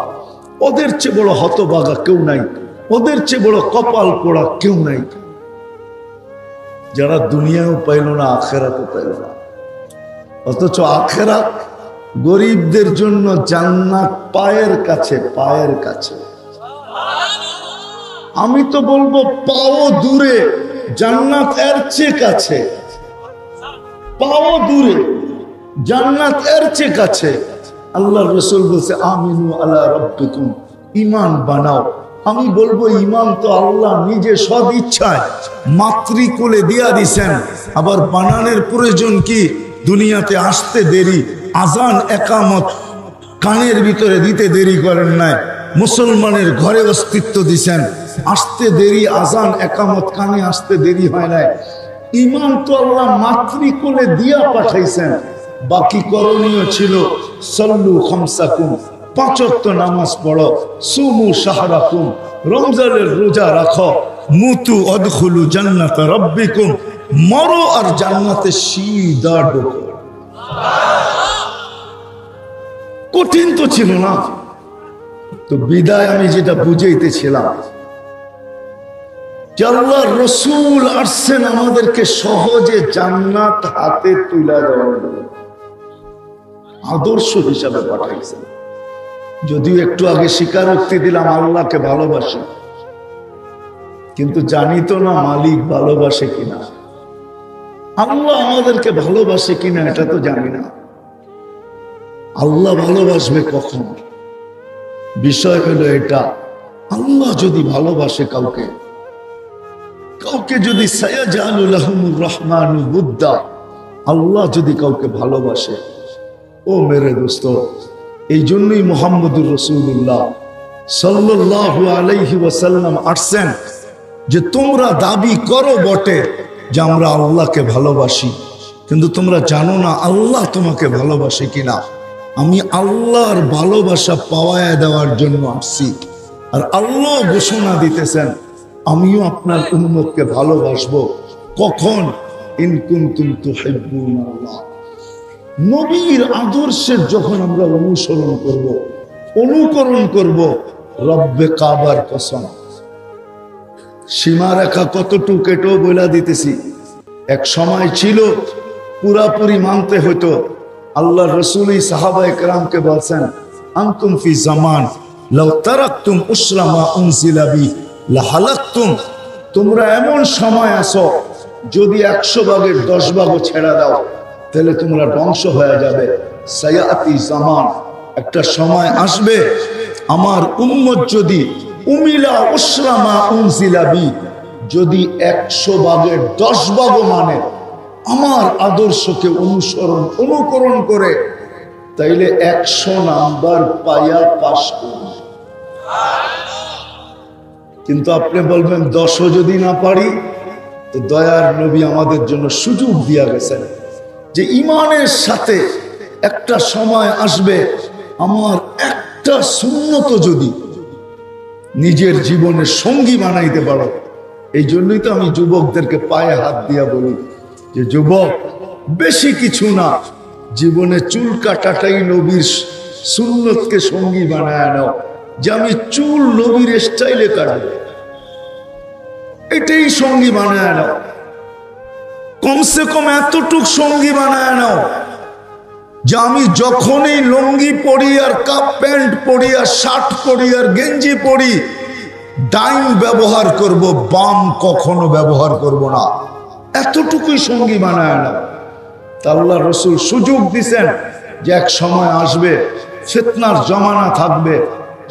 ওদের চেয়ে বড় হতবাগা কেউ নাই, ওদের চেয়ে বড় কপাল পোড়া কেউ নাই, যারা দুনিয়াও পাইল না, আখেরাতও পাইল না। অথচ আখেরাত গরিবদের জন্য জান্নাত পায়ের কাছে, পায়ের কাছে। আমি তো বলবো পাও দূরে, জান্নাত এর চেয়ে কাছে। পাও দূরে, জান্নাত এর চেয়ে কাছে। আল্লাহ রসুল বলছে আমিনু আলা রাব্বিকুম, ঈমান বানাও। আমি বলবো ঈমান তো আল্লাহ নিজে সদ ইচ্ছায় মাতৃকুলে দিয়া দিছেন, আবার বানানোর প্রয়োজন কি? দুনিয়াতে আসতে দেরি, আজান একামত কানের ভিতরে দিতে দেরি করেন নাই। মুসলমানের ঘরে অস্তিত্ব দিছেন, আসতে দেরি, আজান একামত কানে আসতে দেরি হয় নাই। ঈমান তো আল্লাহ মাতৃকোলে দিয়া পাঠাইছেন, বাকি করণীয় ছিল সল্লু খামসাকুম, 5 ওয়াক্ত নামাজ পড়ো, সুমু শাহরাকুম, রমজানের রোজা রাখো, মুতু আদখুলু জান্নাত রাব্বিকুম, মরো আর জান্নাতে সিধা ঢোকো। কঠিন তো ছিল না। তো বিদায় আমি যেটা বুঝাইতেছিলাম যে আল্লাহর রাসূল আসছেন আমাদেরকে সহজে জান্নাত হাতে তুলে দেওয়ার জন্য, আদর্শ হিসাবে পাঠাইছেন। যদিও একটু আগে স্বীকারোক্তি দিলাম আল্লাহকে ভালোবাসি, কিন্তু জানি তো না মালিক ভালোবাসে কিনা, আল্লাহ আমাদেরকে ভালোবাসে কিনা এটা তো জানি না। আল্লাহ ভালোবাসবে কখন? বিষয় হলো এটা, আল্লাহ যদি ভালোবাসে কাউকে, কাউকে যদি সায়াজালু লাহুমুর রহমানু বুদ্দা, আল্লাহ যদি কাউকে ভালোবাসে, ও মেরে দোস্ত, এই জন্যই মুহাম্মদুর রাসূলুল্লাহ সাল্লাল্লাহু আলাইহি ওয়াসাল্লাম আসছেন যে তোমরা দাবি করো বটে যে আমরা আল্লাহকে ভালোবাসি, কিন্তু তোমরা জানো না আল্লাহ তোমাকে ভালোবাসে কিনা। আমি আল্লাহর ভালোবাসা পাওয়ায় দেওয়ার জন্য আসছি। আর আল্লাহ ঘোষণা দিতেছেন আমিও আপনার উম্মতকে ভালোবাসবো। কখন? ইন কুনতুম তুহিব্বুনাল্লাহ। নবীর আদর্শের যখন আমরা অনুসরণ করব, অনুকরণ করব, রব্বে কাবার কসম, সীমারেখা কতটুকু এটাও বলে দিতেছি। এক সময় ছিল পুরাপুরি মানতে হতো। আল্লাহ রসুলই সাহাবায়ে কেরামকে বলছেন আনতুম ফি জামান লাউ তারাকতুম উসরা মা উনজিলা বি লাহালাকতুম, তোমরা এমন সময় আসো যদি 100 ভাগের 10 ভাগও ছেড়ে দাও তাহলে তোমরা ধ্বংস হয়ে যাবে। সায়াতি জামান, একটা সময় আসবে আমার উম্মত যদি উমিলা উসরা মা উনজিলা বি, যদি 100 ভাগের 10 ভাগও মানে আমার আদর্শকে অনুকরণ করে, তাইলে 100 নাম্বার পাইয়া পাস করবে। কিন্তু আপনি বলবেন 10ও যদি না পারি, তো দয়ার নবী আমাদের জন্য সুযোগ দিয়া গেছেন যে ঈমানের সাথে একটা সময় আসবে আমার একটা সুন্নত যদি নিজের জীবনের সঙ্গী বানাইতে পারো। এই জন্যই তো আমি যুবকদেরকে পায়ে হাত দিয়া বলি যে যুবক, বেশি কিছু না, জীবনে চুল কাটাটাই নবীর সুন্নতকে সঙ্গী বানায় নাও, যে আমি চুল নবীর স্টাইলে কাটবো, এটাই সঙ্গী বানায় নাও। কমসে কম এতটুক সঙ্গী বানায় নাও যে আমি যখনই লুঙ্গি পরি আর কাপ প্যান্ট পরি আর শার্ট পরি আর গেঞ্জি পরি, ডাইন ব্যবহার করব, বাম কখনো ব্যবহার করব না। এতটুকুই সঙ্গী বানায় না। আল্লাহ রসুল সুযোগ দিছেন যে এক সময় আসবে, ফিতনার জমানা থাকবে,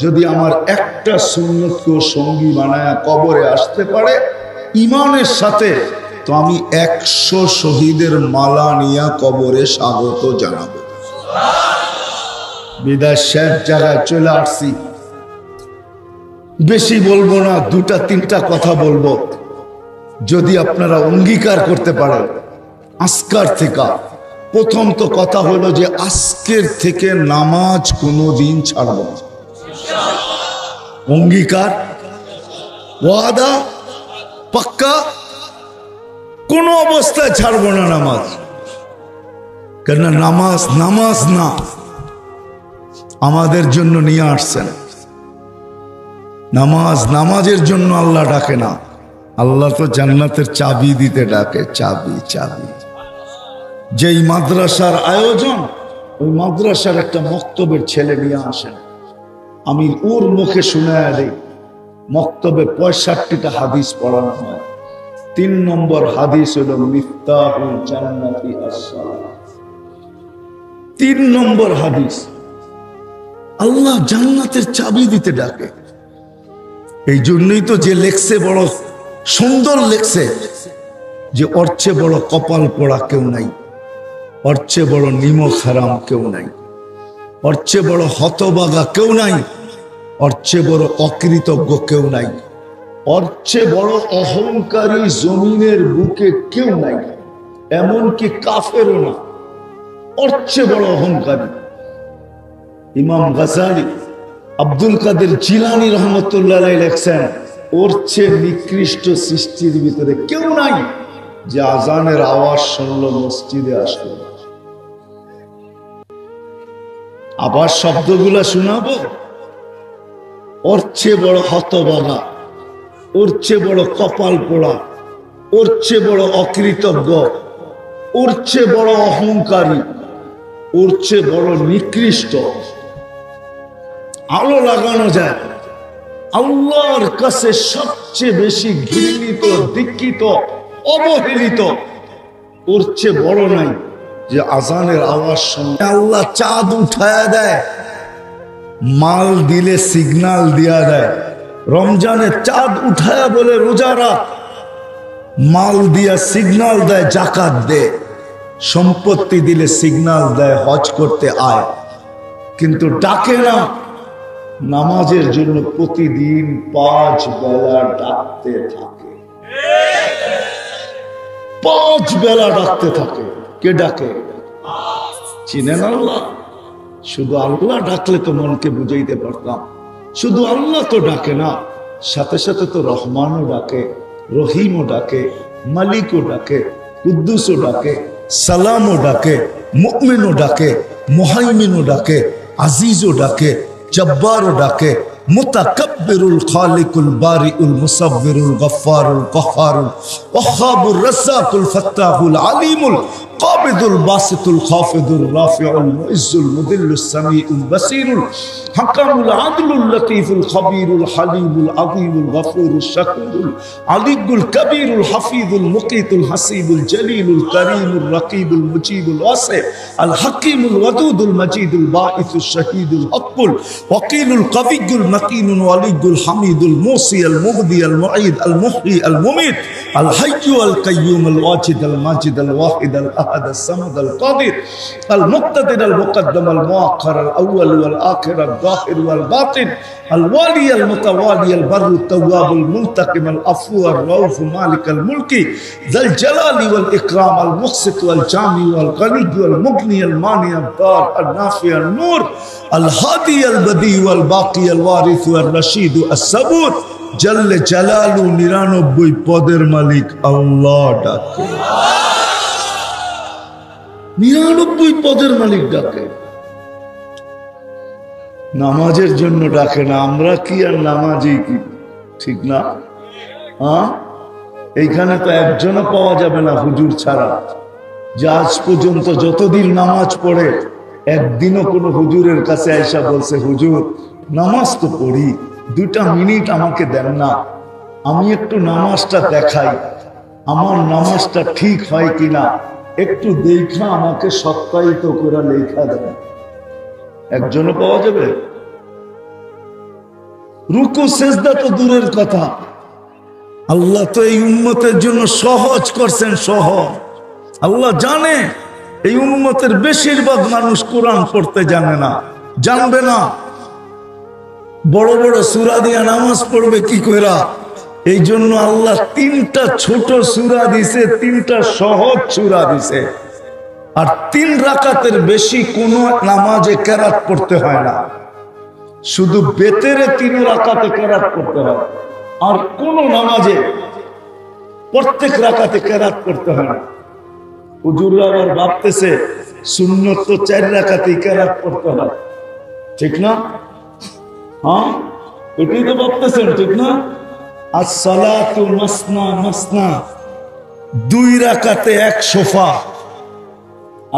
যদি আমার একটা সুন্নতকেও সঙ্গী বানায় কবরে আসতে পারে ঈমানের সাথে, তো আমি 100 শহীদের মালা নিয়ে কবরে স্বাগত জানাবো। বিদায় শেষ জায়গায় চলে আসছি, বেশি বলবো না, 2-3টা কথা বলবো। যদি আপনারা অঙ্গীকার করতে পারেন আজকের থেকে, প্রথম তো কথা হলো যে আজকের থেকে নামাজ কোনোদিন ছাড়ব না। অঙ্গীকার, ওয়াদা, পাক্কা, কোন অবস্থায় ছাড়বো না নামাজ। কেন? নামাজ না আমাদের জন্য নিয়ে আসছেন। নামাজের জন্য আল্লাহ ডাকে না, আল্লাহ তো জান্নাতের চাবি দিতে ডাকে। চাবি। যেই মাদ্রাসার আয়োজন, ওই মাদ্রাসার একটা মক্তবের ছেলে নিয়ে আসেন, আমি ওর মুখে শুনে দিই। মক্তবে 65টা হাদিস পড়ানো হয়। 3 নম্বর হাদিস হলো মিফতাহুল জান্নাতি আস-সালাহ। 3 নম্বর হাদিস, আল্লাহ জান্নাতের চাবি দিতে ডাকে। এই জন্যই তো যে লেখছে বড় সুন্দর লেখছে যে ওর চেয়ে বড় কপাল পোড়া কেউ নাই, ওর চেয়ে বড় নিমক হারাম কেউ নাই, ওর চেয়ে বড় হতবাগা কেউ নাই, ওর চেয়ে বড় অকৃতজ্ঞ কেউ নাই। ওর চেয়ে বড় অহংকারী জমিনের বুকে কেউ নাই, এমনকি কাফেরও না। ওর চেয়ে বড় অহংকারী ইমাম গাজালি, আব্দুল কাদের জিলানী রহমতুল্লাহ আলাইহি লেখছেন, ওর চেয়ে নিকৃষ্ট সৃষ্টির ভিতরে কেউ নাই যে আজানের আওয়াজ শুনলো মসজিদে আসলো। আবার শব্দগুলা শোনাবো। ওর চেয়ে বড় হতভাগা, ওর চেয়ে বড় কপাল পোড়া, ওর চেয়ে বড় অকৃতজ্ঞ, ওর চেয়ে বড় অহংকারী, ওর চেয়ে বড় নিকৃষ্ট আলো লাগানো যায়। আল্লাহর কাছে সবচেয়ে বেশি ঘৃণিত, দীক্ষিত, অবহেলিত ওর চেয়ে বড় নাই যে আজানের আওয়াজ শুনে আল্লাহ চাঁদ উঠায়া দেয়, মাল দিলে সিগন্যাল দিয়া দেয়। রমজানে চাঁদ উঠায়া বলে রোজা রাখ, মাল দিয়া সিগন্যাল দেয় জাকাত দে, সম্পত্তি দিলে সিগন্যাল দেয় হজ করতে আয়, কিন্তু ডাকে না নামাজের জন্য। প্রতিদিন 5 বেলা ডাকতে থাকে, 5 বেলা ডাকতে থাকে। কে ডাকে? চিনেন আল্লাহ? শুধু আল্লাহ ডাকলে তো মনকে বুঝাইতে পারতাম। শুধু আল্লাহ তো ডাকে না, সাথে সাথে তো রহমানও ডাকে, রহিমও ডাকে, মালিকও ডাকে, কুদ্দুসও ডাকে, সালামও ডাকে, মুমিনও ডাকে, মুহাইমিনও ডাকে, আজিজও ডাকে, জব্বারও ডাকে, মুতাকাব্বিরুল খালিকুল বারিউল মুসাব্বিরুল গফফারুল কহ্হারুল ওয়াহ্হাবুর রাজ্জাকুল ফাত্তাহুল আলিমুল কাবিদুল বাসিতুল খাফিদুর রাফিউল মুইজ্জুল মুদিল্লুস সামিউল বাসিরুল হাকামুল আদলুল লতীফুল খবীরুল হালিমুল আযীমুল গফুরুশ শাকুরুল আলিয়ুল কবীরুল হাফিজুল মুকীতুল হাসিবুল জলিলুল করিমুর রকিবুল মুজিবুল ওয়াসি আল হাকিমুল ওয়াদুদুল মজিদুল বাঈসুশ শাহীদুল হকুল ওয়াকিলুল কবিয়ুল মতিনুল ওয়ালিয়ুল হামিদুল মুসি আল মুহদি আল মুঈদ আল মুহয়ি আল মুমীত আল হাইয়্যু আল কাইয়্যুম আল ওয়াজিদ আল মাজিদ আল ওয়াহিদ আল আহাদ আল সামাদ আল কাদির আল মুক্তাদির আল মুকদ্দম আল মুআক্খার আল আউয়াল ওয়াল আখির আল যাহির ওয়াল বাতিন আল ওয়ালি আল মুতাওয়ালি আল বাররু তাওয়াব আল মুনতাকিম আল আফু আর রাউফ মালিক আল মুলকি যাল জালালি ওয়াল ইকরাম আল মুকসিত ওয়াল জামি ওয়াল গনি ওয়াল মুগনি আল মানি আল দার আল নাফি আল নূর আল হাদি আল বদি ওয়াল বাকি আল ওয়ারিস ওয়াল রশিদ আস সাবুর জল্লে জালালু 99 পদের মালিক আল্লাহ ডাকে। 99 পদের মালিক ডাকে, নামাজের জন্য ডাকে না। আমরা কি আর নামাজি কি? ঠিক না? হ্যাঁ, এইখানে তো একজনও পাওয়া যাবে না হুজুর ছাড়া, যে আজ পর্যন্ত যতদিন নামাজ পড়ে একদিনও কোনো হুজুরের কাছে আইসা বলছে হুজুর নামাজ তো পড়ি, 2টা মিনিট আমাকে দেন না, আমি একটু নামাজটা দেখাই, আমার নামাজটা ঠিক হয় কিনা একটু দেখা আমাকে সত্যায়িত করে লেখা দেন। একজনও পাওয়া যাবে? রুকু সেজদা তো দূরের কথা, আল্লাহ তো এই উম্মতের জন্য সহজ করছেন, সহজ। আল্লাহ জানে এই উম্মতের বেশিরভাগ মানুষ কোরআন পড়তে জানে না, জানবে না। বড় বড় সূরা দিয়া নামাজ পড়বে কি কইরা? এই জন্য আল্লাহ 3টা ছোট সূরা দিছে, 3টা সহজ সূরা দিছে। আর 3 রাকাতের বেশি কোন নামাজে কেরাত পড়তে হয় না, শুধু বেতেরে 3 রাকাতে কেরাত পড়তে হয়। আর কোন নামাজে প্রত্যেক রাকাতে কেরাত পড়তে হয় না। হুজুররা আবার ভাবতেছে সুন্নত তো 4 রাকাতেই কেরাত পড়তে হয়, ঠিক না? হ্যাঁ, এটাই তো ভাবতেছেন, ঠিক না? as-salatu masna masna, 2 রাকাতে 1 সোফা।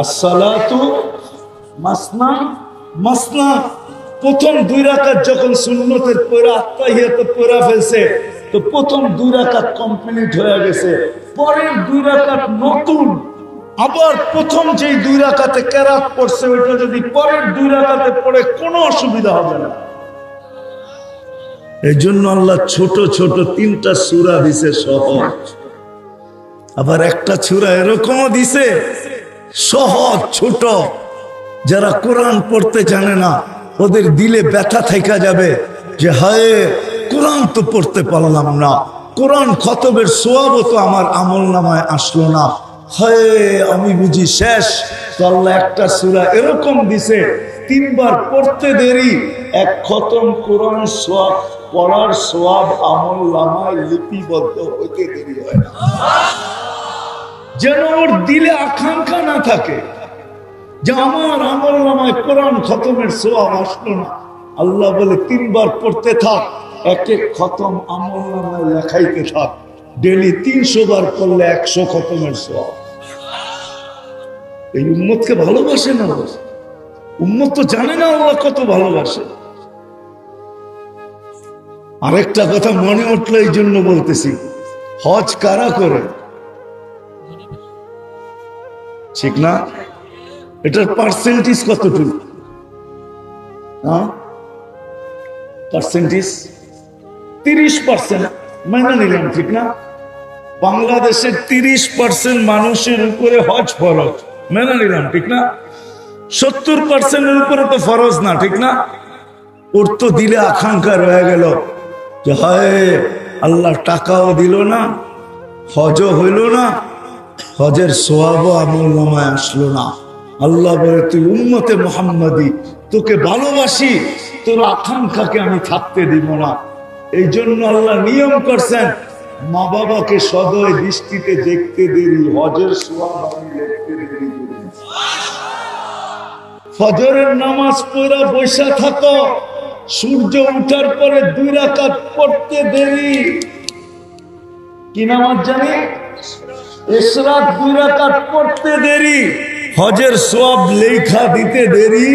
as-salatu masna masna, প্রথম 2 রাকাত যখন সুন্নতের পড়া আত্তাহিয়াত পড়া ফেলছে, তো প্রথম 2 রাকাত কমপ্লিট হয়ে গেছে, পরের 2 রাকাত নতুন। আবার প্রথম যেই 2 রাকাতে কেরাত পড়ছে ওইটা যদি পরের 2 রাকাতে পড়ে কোনো অসুবিধা হবে না। এই জন্য আল্লাহ ছোট ছোট 3টা সূরা দিছে সহজ, আবার একটা সূরা এরকমও দিছে সহজ ছোট। যারা কোরআন পড়তে জানে না ওদের দিলে ব্যথা থাইকা যাবে যে হায় কোরআন তো পড়তে পারলাম না, কোরআন খতমের সওয়াবও তো আমার আমলনামায় আসলো না, হায় আমি বুঝি শেষ। তো আল্লাহ একটা সূরা এরকম দিছে 3 বার পড়তে দেরি, এক খতম কোরআন সওয়াব পড়ার সওয়াব আমলনামায় লিপিবদ্ধ হতে দেরি হয় না। যেন ওর দিলে আকাঙ্ক্ষা না থাকে যে আমার আমলনামায় কোরআন খতমের সওয়াব আসলো না। আল্লাহ বলে 3 বার পড়তে থাক, এক এক খতম আমলনামায় লেখাইতে থাক, ডেলি 300 বার পড়লে 100 খতমের সওয়াব। এই উম্মতকে ভালোবাসে না, উম্মত তো জানে না আল্লাহ কত ভালোবাসে। আরেকটা কথা মনে উঠলো, এই জন্য বলতেছি, হজ কারা করে? ঠিক না? এটার পার্সেন্টেজ কতটুকু? পার্সেন্টেজ 30% মেনে নিলাম, ঠিক না? বাংলাদেশের 30% মানুষের উপরে হজ ফরজ, মেনে নিলাম, ঠিক না? 70% উপরে তো ফরজ না, ঠিক না? ওর তো দিলে আকাঙ্ক্ষা রয়ে গেল যে হায় আল্লাহ টাকাও দিল না, হজও হইল না, হজের সওয়াবও আমলনামায় আসলো না। আল্লাহ বলে তুই উম্মতে মুহাম্মাদি, তোকে ভালোবাসি, তোর আকাঙ্ক্ষাকে আমি থাকতে দিব না। এই জন্য আল্লাহ নিয়ম করছেন, মা বাবাকে সদয় দৃষ্টিতে দেখতে দেরি, হজের সওয়াব আমি লিখতে দেরি করি। ফজরের নামাজ পড়া বসে থাকো, সূর্য উঠার পরে 2 রাকাত পড়তে দেরি। কি নামাজ জানি? ইশরাক 2 রাকাত পড়তে দেরি, হজের সওয়াব লেখা দিতে দেরি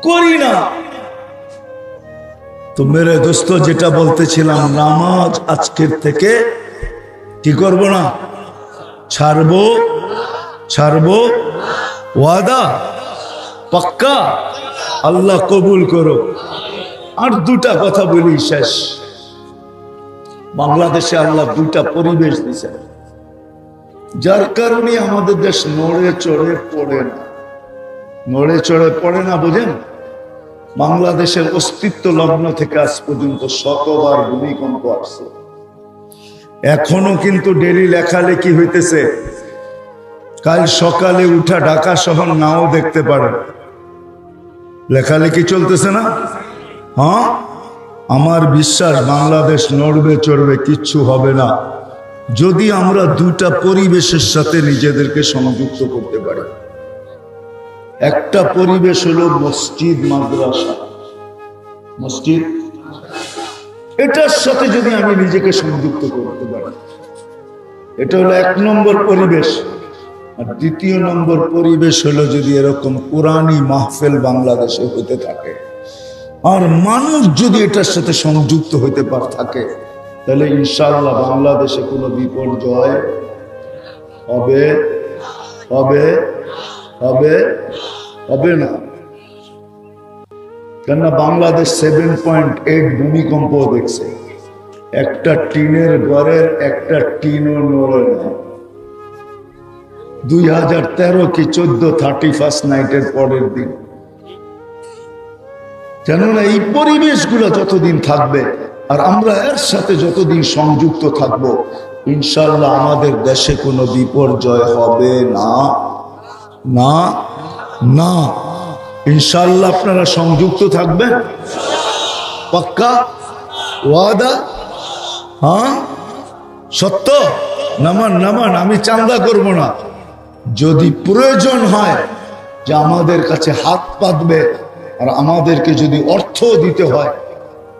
করি না। তো মেরে দোস্ত, যেটা বলতেছিলাম, নামাজ আজকের থেকে কি করব না, ছাড়বো, ওয়াদা পাক্কা? আল্লাহ কবুল করো। আর 2টা কথা বলি, শেষ। বাংলাদেশে আল্লাহ 2টা পরিবেশ দিছে, যার কারণে আমাদের দেশ নড়ে চড়ে পড়ে না, বুঝেন? বাংলাদেশের অস্তিত্ব লগ্ন থেকে আজ পর্যন্ত শতবার ভূমিকম্প আসছে, এখনো কিন্তু ডেলি লেখালেখি হইতেছে। কাল সকালে উঠা ঢাকা শহর নাও দেখতে পারে, লেখালেখি চলতেছে না? হ্যাঁ, আমার বিশ্বাস বাংলাদেশ নড়বে চড়বে, কিচ্ছু হবে না, যদি আমরা 2টা পরিবেশের সাথে নিজেদেরকে সংযুক্ত করতে পারি। একটা পরিবেশ হলো মসজিদ মাদ্রাসা, এটার সাথে যদি আমি নিজেকে সংযুক্ত করতে পারি, এটা হলো 1 নম্বর পরিবেশ। আর 2 নম্বর পরিবেশ হলো যদি এরকম কোরআনী মাহফিল বাংলাদেশে হতে থাকে, আর মানুষ যদি এটার সাথে সংযুক্ত হইতে থাকে, তাহলে ইনশাআল্লাহ বাংলাদেশে কোনো বিপর্যয় হবে না। কেননা বাংলাদেশ 7.8 ভূমিকম্প দেখছে, একটা টিনের ঘরের একটা টিনও নড়ে না। 2013 কি 14 31st নাইটের পরের দিন। কেননা এই পরিবেশগুলো যতদিন থাকবে আর আমরা এর সাথে যতদিন সংযুক্ত থাকবো, ইনশাআল্লাহ আমাদের দেশে কোনো বিপর্যয় হবে না। ইনশাআল্লাহ আপনারা সংযুক্ত থাকবেন, পাক্কা ওয়াদা? হ্যাঁ, সত্য? নামান, আমি চাঁদা করব না। যদি প্রয়োজন হয় যে আমাদের কাছে হাত পাতবে আর আমাদেরকে যদি অর্থ দিতে হয়,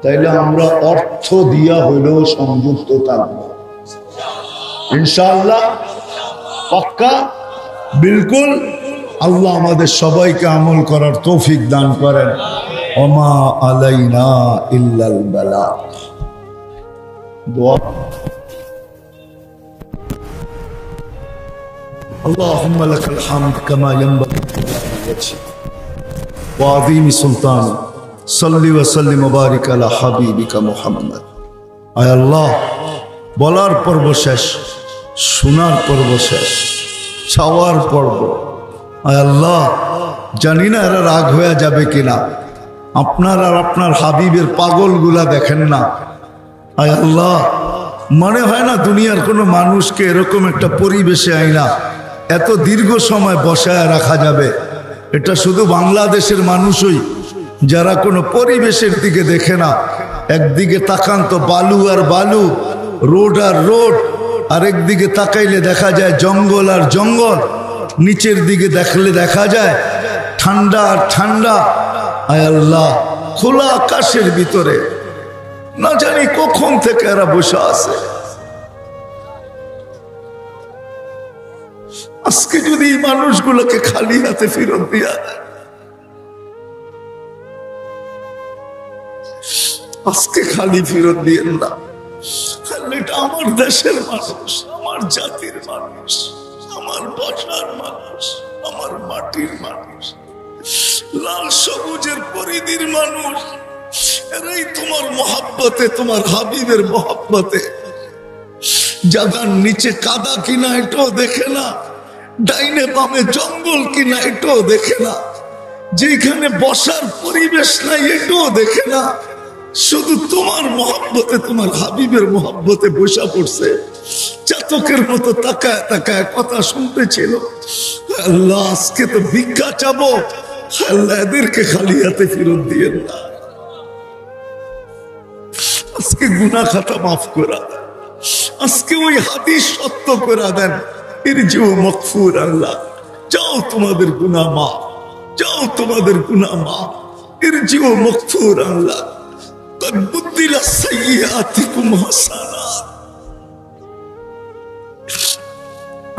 তাইলে আমরা অর্থ দিয়া হইলেও সংযুক্ত থাকব ইনশাআল্লাহ, পাক্কা, বিলকুল। আল্লাহ আমাদের সবাইকে আমল করার তৌফিক দান করেন। ওমা আলাইনা ইল্লাল বালাগ। দোয়া। اللهم لك الحمد كما ينبغي لوجهك وعظيم سلطانك صل وسلم وبارك على حبيبك محمد। আয় আল্লাহ, বলার পর্ব শেষ, শোনার পর্ব শেষ, চাওয়ার পর্ব। আয় আল্লাহ, জানি না এরা রাগ হয়ে যাবে কিনা, আপনার আর আপনার হাবিবের পাগলগুলা দেখেন না। আয় আল্লাহ, মনে হয় না দুনিয়ার কোনো মানুষকে এরকম একটা পরিবেশে আইনা এত দীর্ঘ সময় বসায় রাখা যাবে। এটা শুধু বাংলাদেশের মানুষই, যারা কোনো পরিবেশের দিকে দেখে না। একদিকে তাকান তো বালু আর বালু, রোড আর রোড, আরেকদিকে তাকাইলে দেখা যায় জঙ্গল আর জঙ্গল, নিচের দিকে দেখলে দেখা যায় ঠান্ডা আর ঠান্ডা। আয় আল্লাহ, খোলা আকাশের ভিতরে না জানি কখন থেকে এরা বসে আছে। আজকে যদি এই মানুষগুলোকে খালি হাতে ফেরত দিয়া দেয়, আজকে খালি ফেরত দিয়েন না। এটা আমার দেশের মানুষ, আমার জাতির মানুষ, আমার ভাষার মানুষ, আমার মাটির মানুষ, লাল সবুজের পরিধির মানুষ। এরাই তোমার মহাব্বতে, তোমার হাবিবের মহাব্বতে জাগার নিচে কাদা কিনা এটাও দেখে না, ডাইনে বামে জঙ্গল কিনা এটাও দেখে না, যেখানে বসার পরিবেশ নাই এটাও দেখে না, শুধু তোমার মহব্বতে, তোমার হাবিবের মহব্বতে বসা পড়ছে। চাতকের মতো তাকায় তাকায় কথা শুনতেছিল। আল্লাহ, আজকে তো ভিক্ষা চাবো, আল্লাহ এদেরকে খালি হাতে ফেরত দিয়েন না। আজকে গুনাহ খাতা মাফ করা দেন, আজকে ওই হাদিস সত্য করা দেন। ইরজিউ মাগফুর, আল্লাহ যাও তোমাদের গুনাহ মাফ, যাও তোমাদের গুনাহ মাফ। ইরজিউ মাগফুর, আল্লাহ قد بدل سيئاتكم حسنات।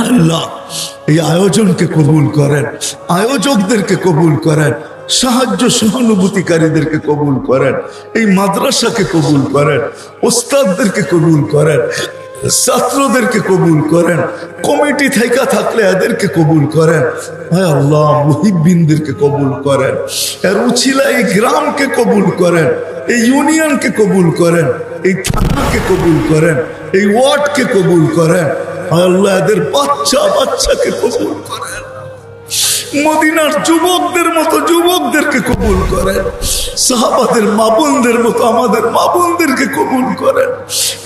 আল্লাহ এই আয়োজনকে কবুল করেন, আয়োজকদেরকে কবুল করেন, সাহায্য সহানুভূতিকারীদেরকে কবুল করেন, এই মাদ্রাসাকে কবুল করেন, ওস্তাদদেরকে কবুল করেন, ছাত্রদেরকে কবুল করেন, কমিটি থেকে থাকলে এদেরকে কবুল করেন। হায় আল্লাহ, মুহিব্বিনদেরকে কবুল করেন, এর উছিলা এই গ্রামকে কবুল করেন, এই ইউনিয়নকে কবুল করেন, এই থানাকে কবুল করেন, এই ওয়ার্ডকে কবুল করেন। হায় আল্লাহ, এদের বাচ্চা বাচ্চাকে কবুল করেন, মদিনার যুবকদের মতো যুবকদেরকে কবুল করেন, সাহাবাদের মা বোনদের মতো আমাদের মা বোনদেরকে কবুল করেন,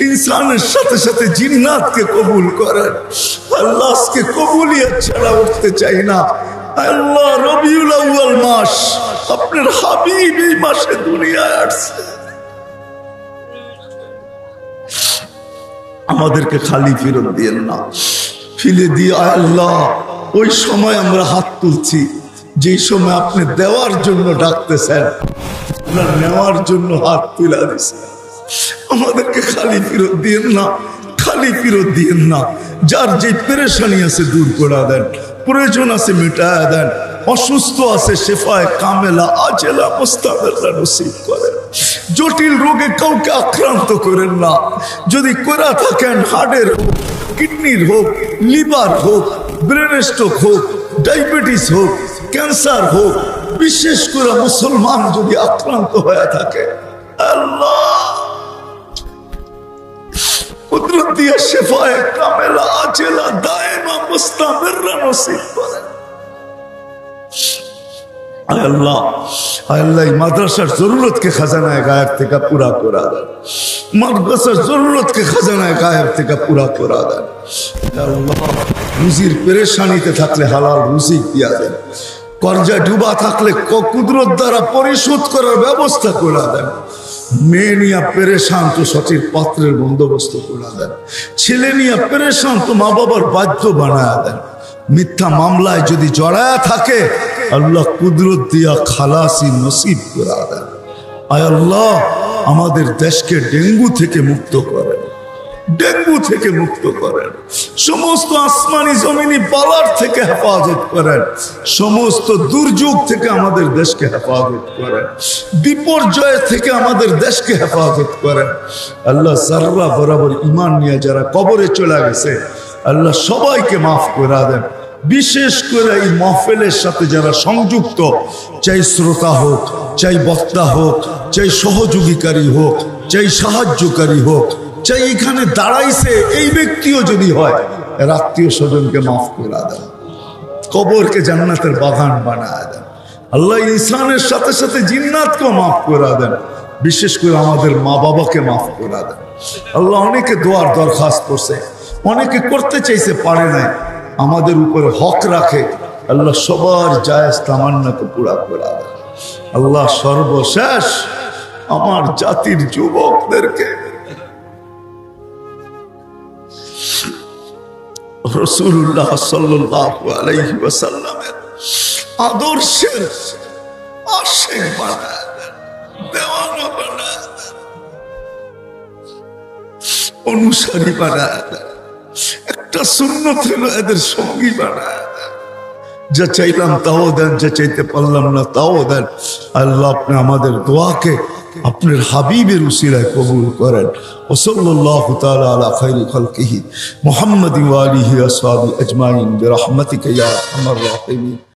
ইনসানের সাথে সাথে জিন্নাতকে কবুল করেন। আল্লাহ, আজকে কবুলিয়ত ছাড়া উঠতে চাই না। আল্লাহ, রবিউল আউয়াল মাস, আপনার হাবিব এই মাসে দুনিয়ায় আসছে, আমাদেরকে খালি ফেরত দিয়েন না, ফেলে দিয়ে। আল্লাহ, ওই সময় আমরা হাত তুলছি যে সময় আপনি দেওয়ার জন্য ডাকতেছেন, আমরা নেওয়ার জন্য হাত তুলে দিচ্ছেন। আমাদেরকে খালি ফেরত দিয়েন না, খালি ফেরত দিয়েন না। যার যে পেরেশানি আছে দূর করে দেন, প্রয়োজন আছে মিটায়া দেন, অসুস্থ আছে শেফায়ে কামেলা আজেলা মুস্তামেররা নসিব করেন। জটিল রোগে কাউকে আক্রান্ত করেন না। যদি করে থাকেন হার্টের হোক, কিডনির হোক, লিভার হোক, ব্রেন স্ট্রোক হোক, ডায়াবেটিস হোক, ক্যান্সার হোক, বিশেষ করে মুসলমান যদি আক্রান্ত হয়ে থাকে, আল্লাহ কুদরত দিয়ে শেফায়ে কামেলা আজেলা দায়েমা মুস্তামেররা নসিব করেন। আল্লাহ, আল্লাহ মাদ্রাসার জরুরতকে খাজানায়ে গায়েব থেকে পুরা করা দেন, মাদ্রাসার জরুরতকে খাজানায়ে গায়েব থেকে পুরা করা দেন। আল্লাহ, রুজির পেরেশানিতে থাকলে হালাল রুজি দিয়া দেন, কর্জা ডুবা থাকলে কুদরত দ্বারা পরিশোধ করার ব্যবস্থা করে দেন। মেয়ে নিয়ে পেরেশান তো সঠিক পাত্রের বন্দোবস্ত করে দেন, ছেলে নিয়ে পেরেশান তো মা বাবার বাধ্য বানায় দেন। মিথ্যা মামলায় যদি জড়ায়া থাকে, আল্লাহ কুদরত দিয়া খালাসি নসিব করে দেন। আয় আল্লাহ, আমাদের দেশকে ডেঙ্গু থেকে মুক্ত করেন, ডেঙ্গু থেকে মুক্ত করেন, সমস্ত আসমানি জমিনি বালার থেকে হেফাজত করেন, সমস্ত দুর্যোগ থেকে আমাদের দেশকে হেফাজত করেন, বিপর্যয় থেকে আমাদের দেশকে হেফাজত করেন। আল্লাহ, যারা বরাবর ঈমান নিয়ে যারা কবরে চলে গেছে, আল্লাহ সবাইকে মাফ করে দেন। বিশেষ করে এই মাহফিলের সাথে যারা সংযুক্ত, চাই শ্রোতা হোক, চাই বক্তা হোক, চাই সহযোগীকারী হোক, চাই সাহায্যকারী হোক, চাই এখানে দাঁড়াইছে এই ব্যক্তিও যদি হয়, এর আত্মীয় স্বজনকে মাফ করে দেন, কবরকে জান্নাতের বাগান বানায় দেন, আল্লাহ ইনসানের সাথে সাথে জিন্নাতকেও মাফ করে দেন, বিশেষ করে আমাদের মা বাবাকে মাফ করে দেন। আল্লাহ অনেকে দোয়ার দরখাস্ত করছে, অনেকে করতে চাইছে পারে নাই, আমাদের উপরে হক রাখে। আল্লাহ সবার জায়েজ তামান্নাকে পুরা করে দেন। আল্লাহ সর্বশেষ আমার জাতির যুবকদেরকে রাসূলুল্লাহ সাল্লাল্লাহু আলাইহি ওয়াসাল্লামের আদর্শের আশিক বানায় দেন, দেওয়ানা বানায় দেন, অনুসারী বানায় দেন। একটা সুন্নত হলো এদের সঙ্গী বানায় দেন। যা চাইলাম তাও দেন, যা চাইতে পারলাম না তাও দেন। আল্লাহ আপনি আমাদের দোয়াকে আপনার হাবিবের উসিলায় কবুল করেন। ও সাল্লাল্লাহু তাআলা আলা খায়রি খালকিহি মুহাম্মাদি ওয়া আলিহি ওয়া আসহাবিহি আজমাইন বিরহমাতিকা ইয়া আরহামার রাহিমিন।